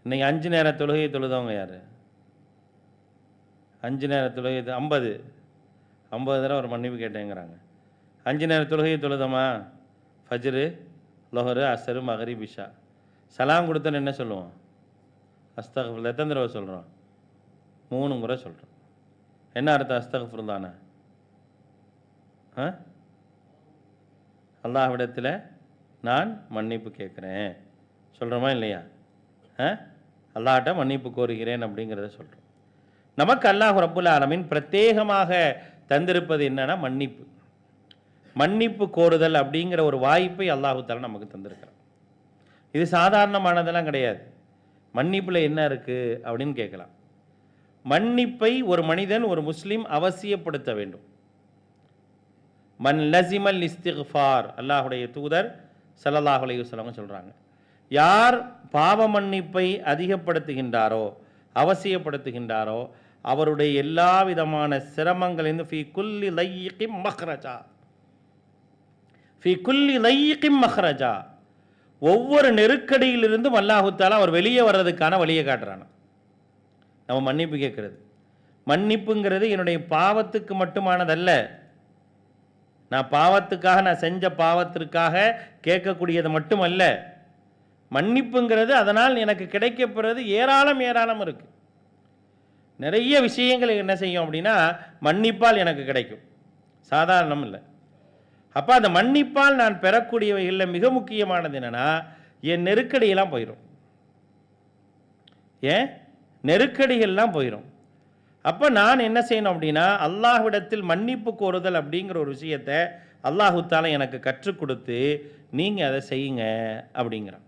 இன்றைக்கி 5 நேர தொழுகை தொழுதவங்க யார்? 5 நேர தொழுகை 50 தடவை ஒரு மன்னிப்பு கேட்டேங்கிறாங்க. 5 நேர தொழுகையை தொழுதமா? ஃபஜ்ரு, லொஹரு, அஸ்ரு, மக்ரிப், இஷா. சலாம் கொடுத்தோன்னு என்ன சொல்லுவோம்? அஸ்தக்ஃபிருல்லாஹ். எத்தனை தடவை சொல்கிறோம்? 3 முறை சொல்கிறோம். என்ன அர்த்தம் அஸ்தக்ஃபிருல்லாஹ்னா? அல்லாஹ்விடத்தில் நான் மன்னிப்பு கேட்குறேன் சொல்கிறோமா இல்லையா? அல்லாஹ்ட்ட மன்னிப்பு கோருகிறேன் அப்படிங்கிறத சொல்கிறோம். நமக்கு அல்லாஹ் ரப்புல் ஆலமீன் பிரத்யேகமாக தந்திருப்பது என்னன்னா மன்னிப்பு. மன்னிப்பு கோருதல் அப்படிங்கிற ஒரு வாய்ப்பை அல்லாஹு தஆலா நமக்கு தந்திருக்கிறார். இது சாதாரணமானதெல்லாம் கிடையாது. மன்னிப்பில் என்ன இருக்குது அப்படின்னு கேட்கலாம். மன்னிப்பை ஒரு மனிதன், ஒரு முஸ்லீம் அவசியப்படுத்த வேண்டும். மன் லசிமல் இஸ்திக்ஃபார், அல்லாஹுடைய தூதர் ஸல்லல்லாஹு அலைஹி வஸல்லம் சொல்கிறாங்க, யார் பாவ மன்னிப்பை அதிகப்படுத்துகின்றாரோ, அவசியப்படுத்துகின்றாரோ, அவருடைய எல்லா விதமான சிரமங்களிலிருந்து ஃபீ குல்லி லையிகிம் மக்ரஜா, ஃபீ குல்லி லையிகிம் மக்ரஜா, ஒவ்வொரு நெருக்கடியிலிருந்தும் அல்லாஹு தஆலா அவர் வெளியே வர்றதுக்கான வழியை காட்டுறான். நம்ம மன்னிப்பு கேட்குறது, மன்னிப்புங்கிறது என்னுடைய பாவத்துக்கு மட்டுமானதல்ல. நான் செஞ்ச பாவத்திற்காக கேட்கக்கூடியது மட்டுமல்ல. மன்னிப்புங்கிறது அதனால் எனக்கு கிடைக்கப்பெறுவது ஏராளம் இருக்குது. நிறைய விஷயங்கள் என்ன செய்யும் அப்படின்னா மன்னிப்பால் எனக்கு கிடைக்கும், சாதாரணம் இல்லை. அப்போ அந்த மன்னிப்பால் நான் பெறக்கூடியவைகளில் மிக முக்கியமானது என்னென்னா என் நெருக்கடியெல்லாம் போயிடும். ஏன் நெருக்கடிகள்லாம் போயிடும். அப்போ நான் என்ன செய்யணும் அப்படின்னா அல்லாஹ்விடத்தில் மன்னிப்பு கோருதல் அப்படிங்கிற ஒரு விஷயத்தை அல்லாஹு தஆலா எனக்கு கற்றுக் கொடுத்து நீங்கள் அதை செய்யுங்க அப்படிங்கிறான்.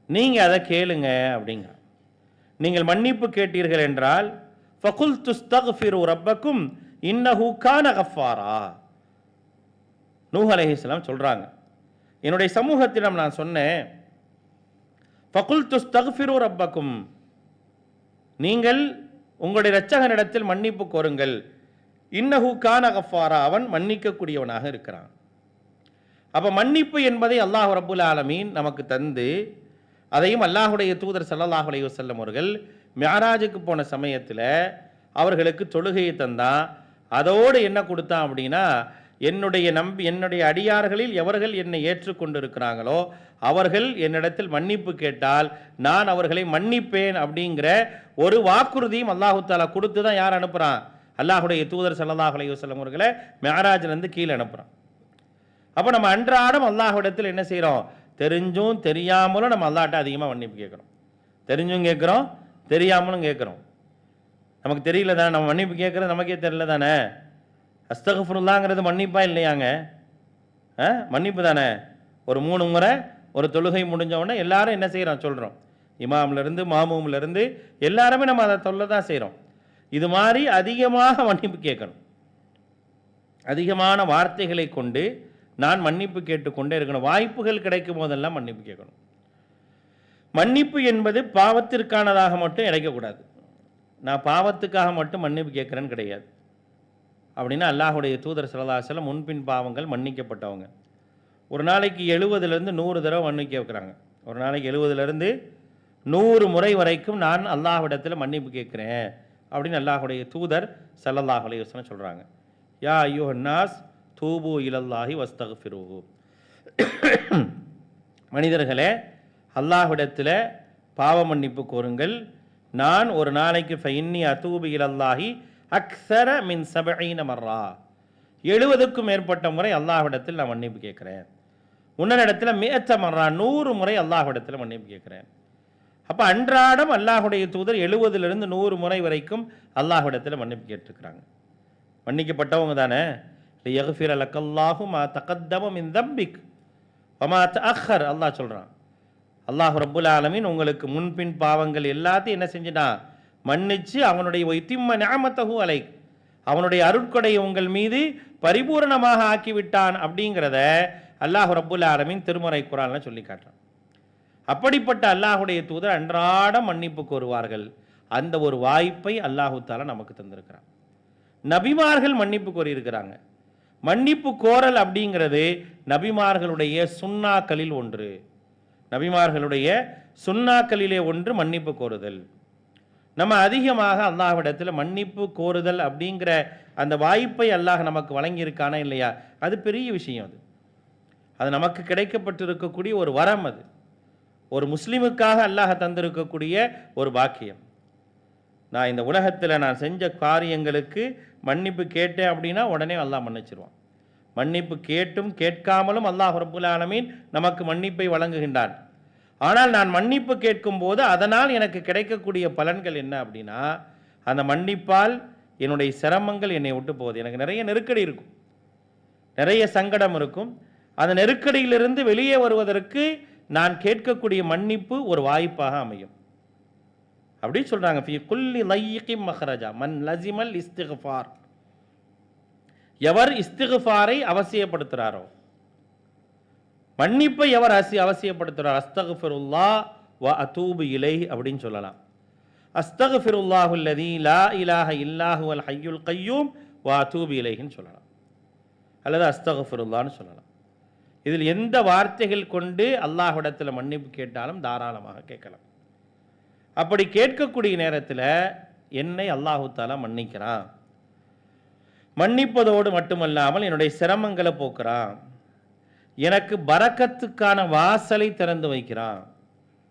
நீங்கள் அதை கேளுங்க அப்படிங்கிறான். நீங்கள் மன்னிப்பு கேட்டீர்கள் என்றால் ஃபகுல் துஸ்தக்ஃபிரு ரப்பக்கும் இன்னஹு கான கஃபாரா, நூஹ் அலைஹிஸ்ஸலாம் சொல்கிறாங்க. என்னுடைய சமூகத்திடம் நான் சொன்னேன், ஃபகுல் துஸ்தக்ஃபிரு ரப்பக்கும், நீங்கள் உங்களுடைய இரட்சகனிடத்தில் மன்னிப்பு கோருங்கள், இன்னஹு கான கஃபாரா, அவன் மன்னிக்கக்கூடியவனாக இருக்கிறான். அப்போ மன்னிப்பு என்பதை அல்லாஹ் ரப்புல் ஆலமீன் நமக்கு தந்து, அதையும் அல்லாஹுடைய தூதர் ஸல்லல்லாஹு அலைஹி வஸல்லம் அவர்கள் மிஅராஜுக்கு போன சமயத்தில் அவர்களுக்கு தொழுகையை தந்தான். அதோடு என்ன கொடுத்தான் அப்படின்னா, என்னுடைய அடியார்களில் எவர்கள் என்னை ஏற்றுக்கொண்டிருக்கிறாங்களோ அவர்கள் என்னிடத்தில் மன்னிப்பு கேட்டால் நான் அவர்களை மன்னிப்பேன் அப்படிங்கிற ஒரு வாக்குறுதியும் அல்லாஹு தஆலா கொடுத்து தான் யார் அனுப்புகிறான்? அல்லாஹுடைய தூதர் ஸல்லல்லாஹு அலைஹி வஸல்லம் அவர்களை மிஅராஜிலிருந்து கீழே அனுப்புகிறான். அப்போ நம்ம அன்றாடம் அல்லாஹ்விடத்தில் என்ன செய்கிறோம்? தெரிஞ்சும் தெரியாமலும் நம்ம அல்லாஹ்ட்ட அதிகமாக மன்னிப்பு கேட்குறோம். தெரிஞ்சும் கேட்குறோம், தெரியாமலும் கேட்குறோம். நமக்கு தெரியல தானே, நம்ம மன்னிப்பு கேட்குறது நமக்கே தெரியல தானே. அஸ்தக்ஃபிருல்லாஹ்ங்கிறது மன்னிப்பா இல்லையாங்க? மன்னிப்பு தானே. ஒரு 3 முறை ஒரு தொழுகை முடிஞ்ச உடனே எல்லாரும் என்ன செய்கிறோம் சொல்கிறோம். இமாம்லேருந்து மாமூம்லேருந்து எல்லாருமே நம்ம அதை சொல்ல தான் செய்கிறோம். இது மாதிரி அதிகமாக மன்னிப்பு கேட்கணும். அதிகமான வார்த்தைகளை கொண்டு நான் மன்னிப்பு கேட்டுக்கொண்டே இருக்கணும். வாய்ப்புகள் கிடைக்கும் போதெல்லாம் மன்னிப்பு கேட்கணும். மன்னிப்பு என்பது பாவத்திற்கானதாக மட்டும் இழைக்கக்கூடாது. நான் பாவத்துக்காக மட்டும் மன்னிப்பு கேட்குறேன்னு கிடையாது. அப்படின்னா அல்லாஹுடைய தூதர் ஸல்லல்லாஹு அலைஹி வஸல்லம் முன்பின் பாவங்கள் மன்னிக்கப்பட்டவங்க. ஒரு நாளைக்கு 70லேருந்து 100 தடவை மன்னிக்க வைக்கிறாங்க. ஒரு நாளைக்கு 70லேருந்து 100 முறை வரைக்கும் நான் அல்லாஹ்விடத்தில் மன்னிப்பு கேட்குறேன் அப்படின்னு அல்லாஹுடைய தூதர் ஸல்லல்லாஹு அலைஹி வஸல்லம் சொல்கிறாங்க. யா அய்யுஹன் நாஸ் தூபு இலல்லாஹி வஸ்தக்ஃபிருஹு, மனிதர்களே அல்லாஹ்விடத்தில் பாவ மன்னிப்பு கோருங்கள். நான் ஒரு நாளைக்கு ஃபைன்னி அதூபு இலல்லாஹி அக்ஸர மின் 70 மர்ரா, 70க்கும் மேற்பட்ட முறை அல்லாஹ்விடத்தில் நான் மன்னிப்பு கேட்குறேன். முன்னரிடத்தில் 100 மர்ரா, 100 முறை அல்லாஹ்விடத்தில் மன்னிப்பு கேட்குறேன். அப்போ அன்றாடம் அல்லாஹுடைய தூதர் 70லிருந்து 100 முறை வரைக்கும் அல்லாஹ்விடத்தில் மன்னிப்பு கேட்டுருக்குறாங்க. மன்னிக்கப்பட்டவங்க தானே. லியக்ஃபிர லக்கல்லாஹு மா தகத்தம மின் தம்பிக் வமா தஅக்கர், அல்லாஹ் சொல்கிறான். அல்லாஹ் ரப்புல் ஆலமீன் உங்களுக்கு முன்பின் பாவங்கள் எல்லாத்தையும் என்ன செஞ்சிட்டான்? மன்னிச்சு அவனுடைய ஒய்திம்ம நிஅமத்தஹு அலைக், அவனுடைய அருட்கொடை உங்கள் மீது பரிபூரணமாக ஆக்கிவிட்டான் அப்படிங்கிறத அல்லாஹ் ரப்புல் ஆலமீன் திருமறை குர்ஆன்ல சொல்லி காட்டுறான். அப்படிப்பட்ட அல்லாஹுடைய தூதர் அன்றாடம் மன்னிப்பு கோருவார்கள். அந்த ஒரு வாய்ப்பை அல்லாஹு தஆலா நமக்கு தந்திருக்கிறான். நபிமார்கள் மன்னிப்பு கோரியிருக்கிறாங்க. மன்னிப்பு கோரல் அப்படிங்கிறது நபிமார்களுடைய சுன்னாக்களில் ஒன்று. நபிமார்களுடைய சுன்னாக்களிலே ஒன்று மன்னிப்பு கோருதல். நம்ம அதிகமாக அல்லாஹ்விடத்தில் மன்னிப்பு கோருதல் அப்படிங்கிற அந்த வாய்ப்பை அல்லாஹ் நமக்கு வழங்கியிருக்கானா இல்லையா, அது பெரிய விஷயம். அது நமக்கு கிடைக்கப்பட்டிருக்கக்கூடிய ஒரு வரம். அது ஒரு முஸ்லீமுக்காக அல்லாஹ் தந்திருக்கக்கூடிய ஒரு பாக்கியம். நான் இந்த உலகத்தில் நான் செஞ்ச காரியங்களுக்கு மன்னிப்பு கேட்டேன் அப்படின்னா உடனே அல்லாஹ் மன்னிச்சிருவான். மன்னிப்பு கேட்டும் கேட்காமலும் அல்லாஹ் ரப்புல் ஆலமீன் நமக்கு மன்னிப்பை வழங்குகின்றான். ஆனால் நான் மன்னிப்பு கேட்கும்போது அதனால் எனக்கு கிடைக்கக்கூடிய பலன்கள் என்ன அப்படின்னா, அந்த மன்னிப்பால் என்னுடைய சிரமங்கள் என்னை விட்டு போகுது. எனக்கு நிறைய நெருக்கடி இருக்கும், நிறைய சங்கடம் இருக்கும். அந்த நெருக்கடியிலிருந்து வெளியே வருவதற்கு நான் கேட்கக்கூடிய மன்னிப்பு ஒரு வாய்ப்பாக அமையும். அப்படி சொல்றாங்க, ஃபீ குல்லி லையிகிம் மஹ்ரஜா மன் லஸிமல் இஸ்திக்ஃபார். எவர் இஸ்திக்ஃபாரை அவசியப்படுத்துகிறாரோ, மன்னிப்பை எவர் அவசியப்படுத்துகிறார், அஸ்தக்ஃபிருல்லாஹ் வ அதூபு இலைஹி அப்படின்னு சொல்லலாம். அஸ்தக்ஃபிருல்லாஹுல்லதீ லா இலாஹ இல்லா ஹுவல் ஹய்யுல் கய்யூம் வ அதூபு இலைஹின்னு சொல்லலாம், அல்லது அஸ்தக்ஃபிருல்லாஹ்னு சொல்லலாம். இதில் எந்த வார்த்தைகள் கொண்டு அல்லாஹ்விடத்தில் மன்னிப்பு கேட்டாலும் தாராளமாக கேட்கலாம். அப்படி கேட்கக்கூடிய நேரத்தில் என்னை அல்லாஹு தஆலா மன்னிக்கிறான். மன்னிப்பதோடு மட்டுமல்லாமல் என்னுடைய சிரமங்களை போக்குறான், எனக்கு பரக்கத்துக்கான வாசலை திறந்து வைக்கிறான்.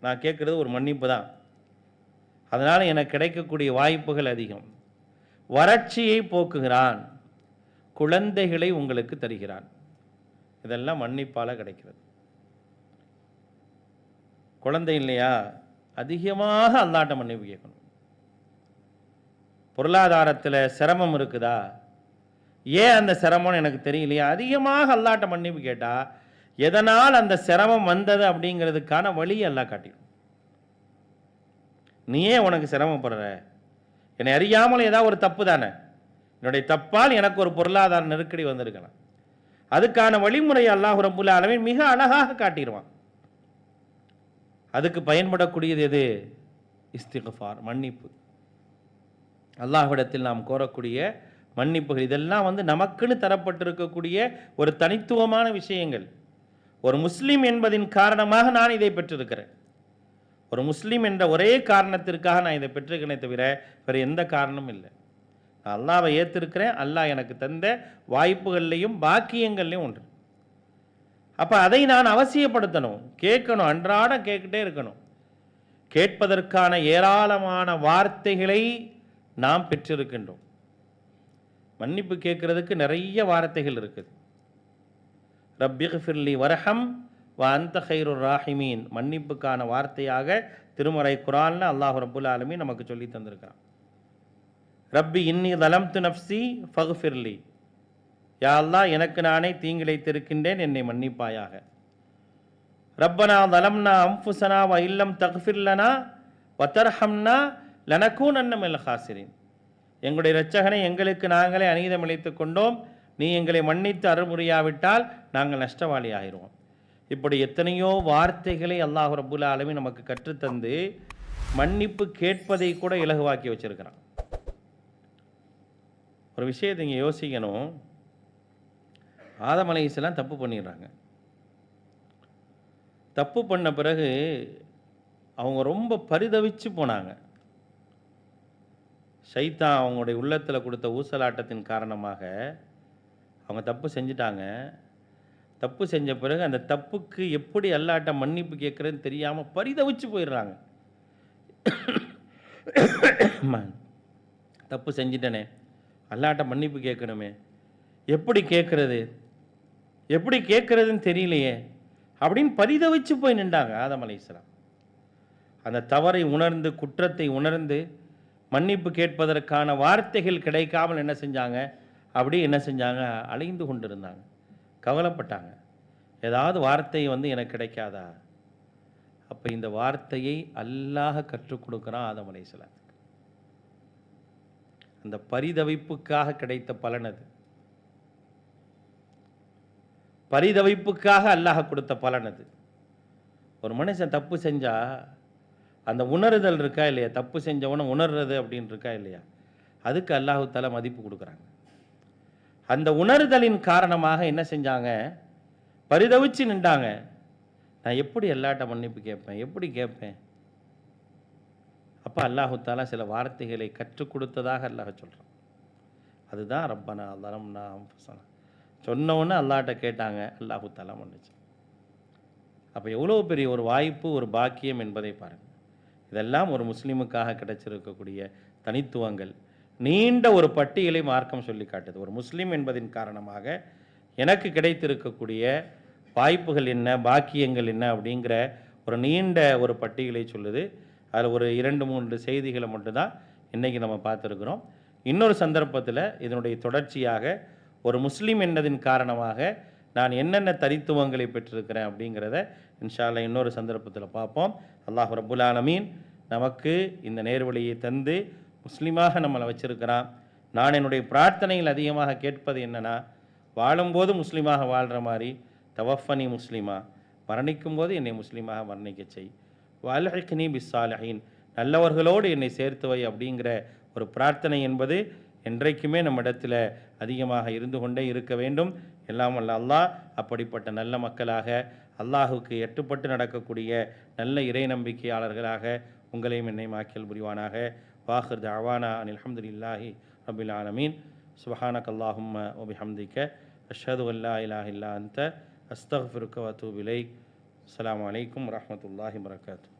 நான் கேட்குறது ஒரு மன்னிப்பு தான். அதனால் எனக்கு கிடைக்கக்கூடிய வாய்ப்புகள் அதிகம். வறட்சியை போக்குகிறான், குழந்தைகளை உங்களுக்கு தருகிறான். இதெல்லாம் மன்னிப்பால் கிடைக்கிறது. குழந்தை இல்லையா, அதிகமாக அல்லாஹ்ட்ட மன்னிப்பு கேட்கணும். பொருளாதாரத்தில் சிரமம் இருக்குதா, ஏன் அந்த சிரமம்னு எனக்கு தெரியலையா, அதிகமாக அல்லாஹ்ட்ட மன்னிப்பு கேட்டால் எதனால் அந்த சிரமம் வந்தது அப்படிங்கிறதுக்கான வழி அல்லாஹ் காட்டிடும். நீ ஏன் உனக்கு சிரமப்படுற, என்னை அறியாமல் ஏதாவது ஒரு தப்பு தானே, என்னுடைய தப்பால் எனக்கு ஒரு பொருளாதார நெருக்கடி வந்திருக்கலாம், அதுக்கான வழிமுறை அல்லாஹ் ரப்புல் ஆலமீன் மிக அழகாக காட்டிடுவான். அதுக்கு பயன்படக்கூடியது எது, இஸ்திக்ஃபார், மன்னிப்பு. அல்லாஹ்விடத்தில் நாம் கோரக்கூடிய மன்னிப்புகள் இதெல்லாம் நமக்குன்னு தரப்பட்டிருக்கக்கூடிய ஒரு தனித்துவமான விஷயங்கள். ஒரு முஸ்லீம் என்பதின் காரணமாக நான் இதை பெற்றிருக்கிறேன். ஒரு முஸ்லீம் என்ற ஒரே காரணத்திற்காக நான் இதை பெற்றிருக்கிறேனே தவிர வேறு எந்த காரணமும் இல்லை. நான் அல்லாஹ்வை ஏற்றிருக்கிறேன், அல்லாஹ் எனக்கு தந்த வாய்ப்புகள்லையும் பாக்கியங்கள்லையும் ஒன்று. அப்போ அதை நான் அவசியப்படுத்தணும், கேட்கணும், அன்றாடம் கேட்டுக்கிட்டே இருக்கணும். கேட்பதற்கான ஏராளமான வார்த்தைகளை நாம் பெற்றிருக்கின்றோம். மன்னிப்பு கேட்கறதுக்கு நிறைய வார்த்தைகள் இருக்குது. ரப்பிக்ஃபிர்லி வர்ஹம் வ அன்த கைருர் ராஹிமீன், மன்னிப்புக்கான வார்த்தையாக திருமறை குர்ஆனில் அல்லாஹ் ரப்புல் ஆலமீன் நமக்கு சொல்லி தந்திருக்கான். ரப்பி இன்னி ஸலம்து நஃப்ஸி ஃபக்ஃபிர்லி, யா அல்லாஹ் எனக்கு நானே தீங்கிழைத்திருக்கின்றேன், என்னை மன்னிப்பாயாக. ரப்பனா ஸலம்னா அன்ஃபுஸனா வ இல்லம் தக்ஃபிர் லனா வ தர்ஹம்னா லனகூனன்ன மினல் ஹாசிரின், எங்களுடைய இரட்சகனை எங்களுக்கு நாங்களே அநீதம் இழைத்துக் கொண்டோம், நீ எங்களை மன்னித்து அருள்புரியாவிட்டால் நாங்கள் நஷ்டவாளி ஆகிடுவோம். இப்படி எத்தனையோ வார்த்தைகளை அல்லாஹ் ரப்புல் ஆலமீன் நமக்கு கற்றுத்தந்து மன்னிப்பு கேட்பதை கூட இலகுவாக்கி வச்சிருக்கிறான். ஒரு விஷயத்தை இங்கே யோசிக்கணும். ஆதம் அலைஹிஸ்ஸலாம் தப்பு பண்ணிடுறாங்க. தப்பு பண்ண பிறகு அவங்க ரொம்ப பரிதவிச்சு போனாங்க. ஷைத்தான் அவங்களுடைய உள்ளத்தில் கொடுத்த ஊசலாட்டத்தின் காரணமாக அவங்க தப்பு செஞ்சிட்டாங்க. தப்பு செஞ்ச பிறகு அந்த தப்புக்கு எப்படி அல்லாஹ்ட்ட மன்னிப்பு கேட்குறதுன்னு தெரியாமல் பரிதவிச்சு போயிடுறாங்க. தப்பு செஞ்சிட்டனே, அல்லாஹ்ட்ட மன்னிப்பு கேட்கணுமே, எப்படி கேட்குறது, எப்படி கேட்குறதுன்னு தெரியலையே அப்படின்னு பரிதவிச்சு போய் நின்றாங்க ஆதம் அலைஹிஸ்ஸலாம். அந்த தவறை உணர்ந்து, குற்றத்தை உணர்ந்து மன்னிப்பு கேட்பதற்கான வார்த்தைகள் கிடைக்காமல் என்ன செஞ்சாங்க, அப்படி என்ன செஞ்சாங்க, அலைந்து கொண்டு இருந்தாங்க, கவலைப்பட்டாங்க. ஏதாவது வார்த்தை எனக்கு கிடைக்காதா? அப்போ இந்த வார்த்தையை அல்லாஹ் கற்றுக் கொடுக்குறான் ஆதம் அலைஹிஸ்ஸலாம். அந்த பரிதவிப்புக்காக கிடைத்த பலன் அது. பரிதவிப்புக்காக அல்லாஹ் கொடுத்த பலன் அது. ஒரு மனுஷன் தப்பு செஞ்சா அந்த உணர்தல் இருக்கா இல்லையா, தப்பு செஞ்சவன உணர்றது அப்படின்னு இருக்கா இல்லையா, அதுக்கு அல்லாஹு தஆலா மதிப்பு கொடுக்குறாங்க. அந்த உணர்தலின் காரணமாக என்ன செஞ்சாங்க, பரிதவிச்சு நின்றாங்க. நான் எப்படி அல்லாஹ்ட்ட மன்னிப்பு கேட்பேன், எப்படி கேட்பேன்? அப்போ அல்லாஹு தஆலா சில வார்த்தைகளை கற்றுக் கொடுத்ததாக அல்லாஹ் சொல்கிறான். அதுதான் ரப்பனா ஸலம்னா அன்ஃபுஸனா. சொன்னவொன்னே அல்லாஹ்ட்ட கேட்டாங்க, அல்லாஹு தஆலா மன்னிச்சான். அப்போ எவ்வளோ பெரிய ஒரு வாய்ப்பு, ஒரு பாக்கியம் என்பதை பாருங்கள். இதெல்லாம் ஒரு முஸ்லீமுக்காக கிடைச்சிருக்கக்கூடிய தனித்துவங்கள். நீண்ட ஒரு பட்டியலை மார்க்கம் சொல்லி காட்டுது. ஒரு முஸ்லீம் என்பதின் காரணமாக எனக்கு கிடைத்திருக்கக்கூடிய வாய்ப்புகள் என்ன, பாக்கியங்கள் என்ன அப்படிங்கிற ஒரு நீண்ட ஒரு பட்டியலை சொல்லுது. அதில் ஒரு 2-3 செய்திகளை மட்டும்தான் இன்றைக்கி நம்ம பார்த்துருக்குறோம். இன்னொரு சந்தர்ப்பத்தில் இதனுடைய தொடர்ச்சியாக ஒரு முஸ்லீம் என்பதின் காரணமாக நான் என்னென்ன தனித்துவங்களை பெற்றிருக்கிறேன் அப்படிங்கிறத இன்ஷா அல்லாஹ் இன்னொரு சந்தர்ப்பத்தில் பார்ப்போம். அல்லாஹ் ரப்புல் ஆலமீன் நமக்கு இந்த நேர்வழியை தந்து முஸ்லீமாக நம்மளை வச்சிருக்கிறான். நான் என்னுடைய பிரார்த்தனையில் அதிகமாக கேட்பது என்னென்னா, வாழும்போது முஸ்லீமாக வாழ்கிற மாதிரி தவஃபனி முஸ்லீமா, மரணிக்கும் போது என்னை முஸ்லீமாக மரணிக்க செய், வல்ஹிக்னி பிஸ்ஸாலிஹீன், நல்லவர்களோடு என்னை சேர்த்து வை அப்படிங்கிற ஒரு பிரார்த்தனை என்பது என்றைக்குமே நம்மிடத்தில் அதிகமாக இருந்து கொண்டே இருக்க வேண்டும். எல்லாம் வல்ல அல்லாஹ் அப்படிப்பட்ட நல்ல மக்களாக, அல்லாஹுக்கு எட்டுப்பட்டு நடக்கக்கூடிய நல்ல இறை நம்பிக்கையாளர்களாக உங்களையும் என்னையும் ஆக்கியல் புரிவானாக. வாஹிர் தஅவானா அனில் ஹம்துலில்லாஹி ரப்பில் ஆலமீன். சுப்ஹானக அல்லாஹும்ம வ பிஹம்திக அஷ்ஹது அன் லா இலாஹ இல்லா அன்த அஸ்தக்ஃபிருக வ அத்தூபு இலைக். அஸ்ஸலாமு அலைக்கும் வரஹ்மத்துல்லாஹி வபரகாத்துஹு.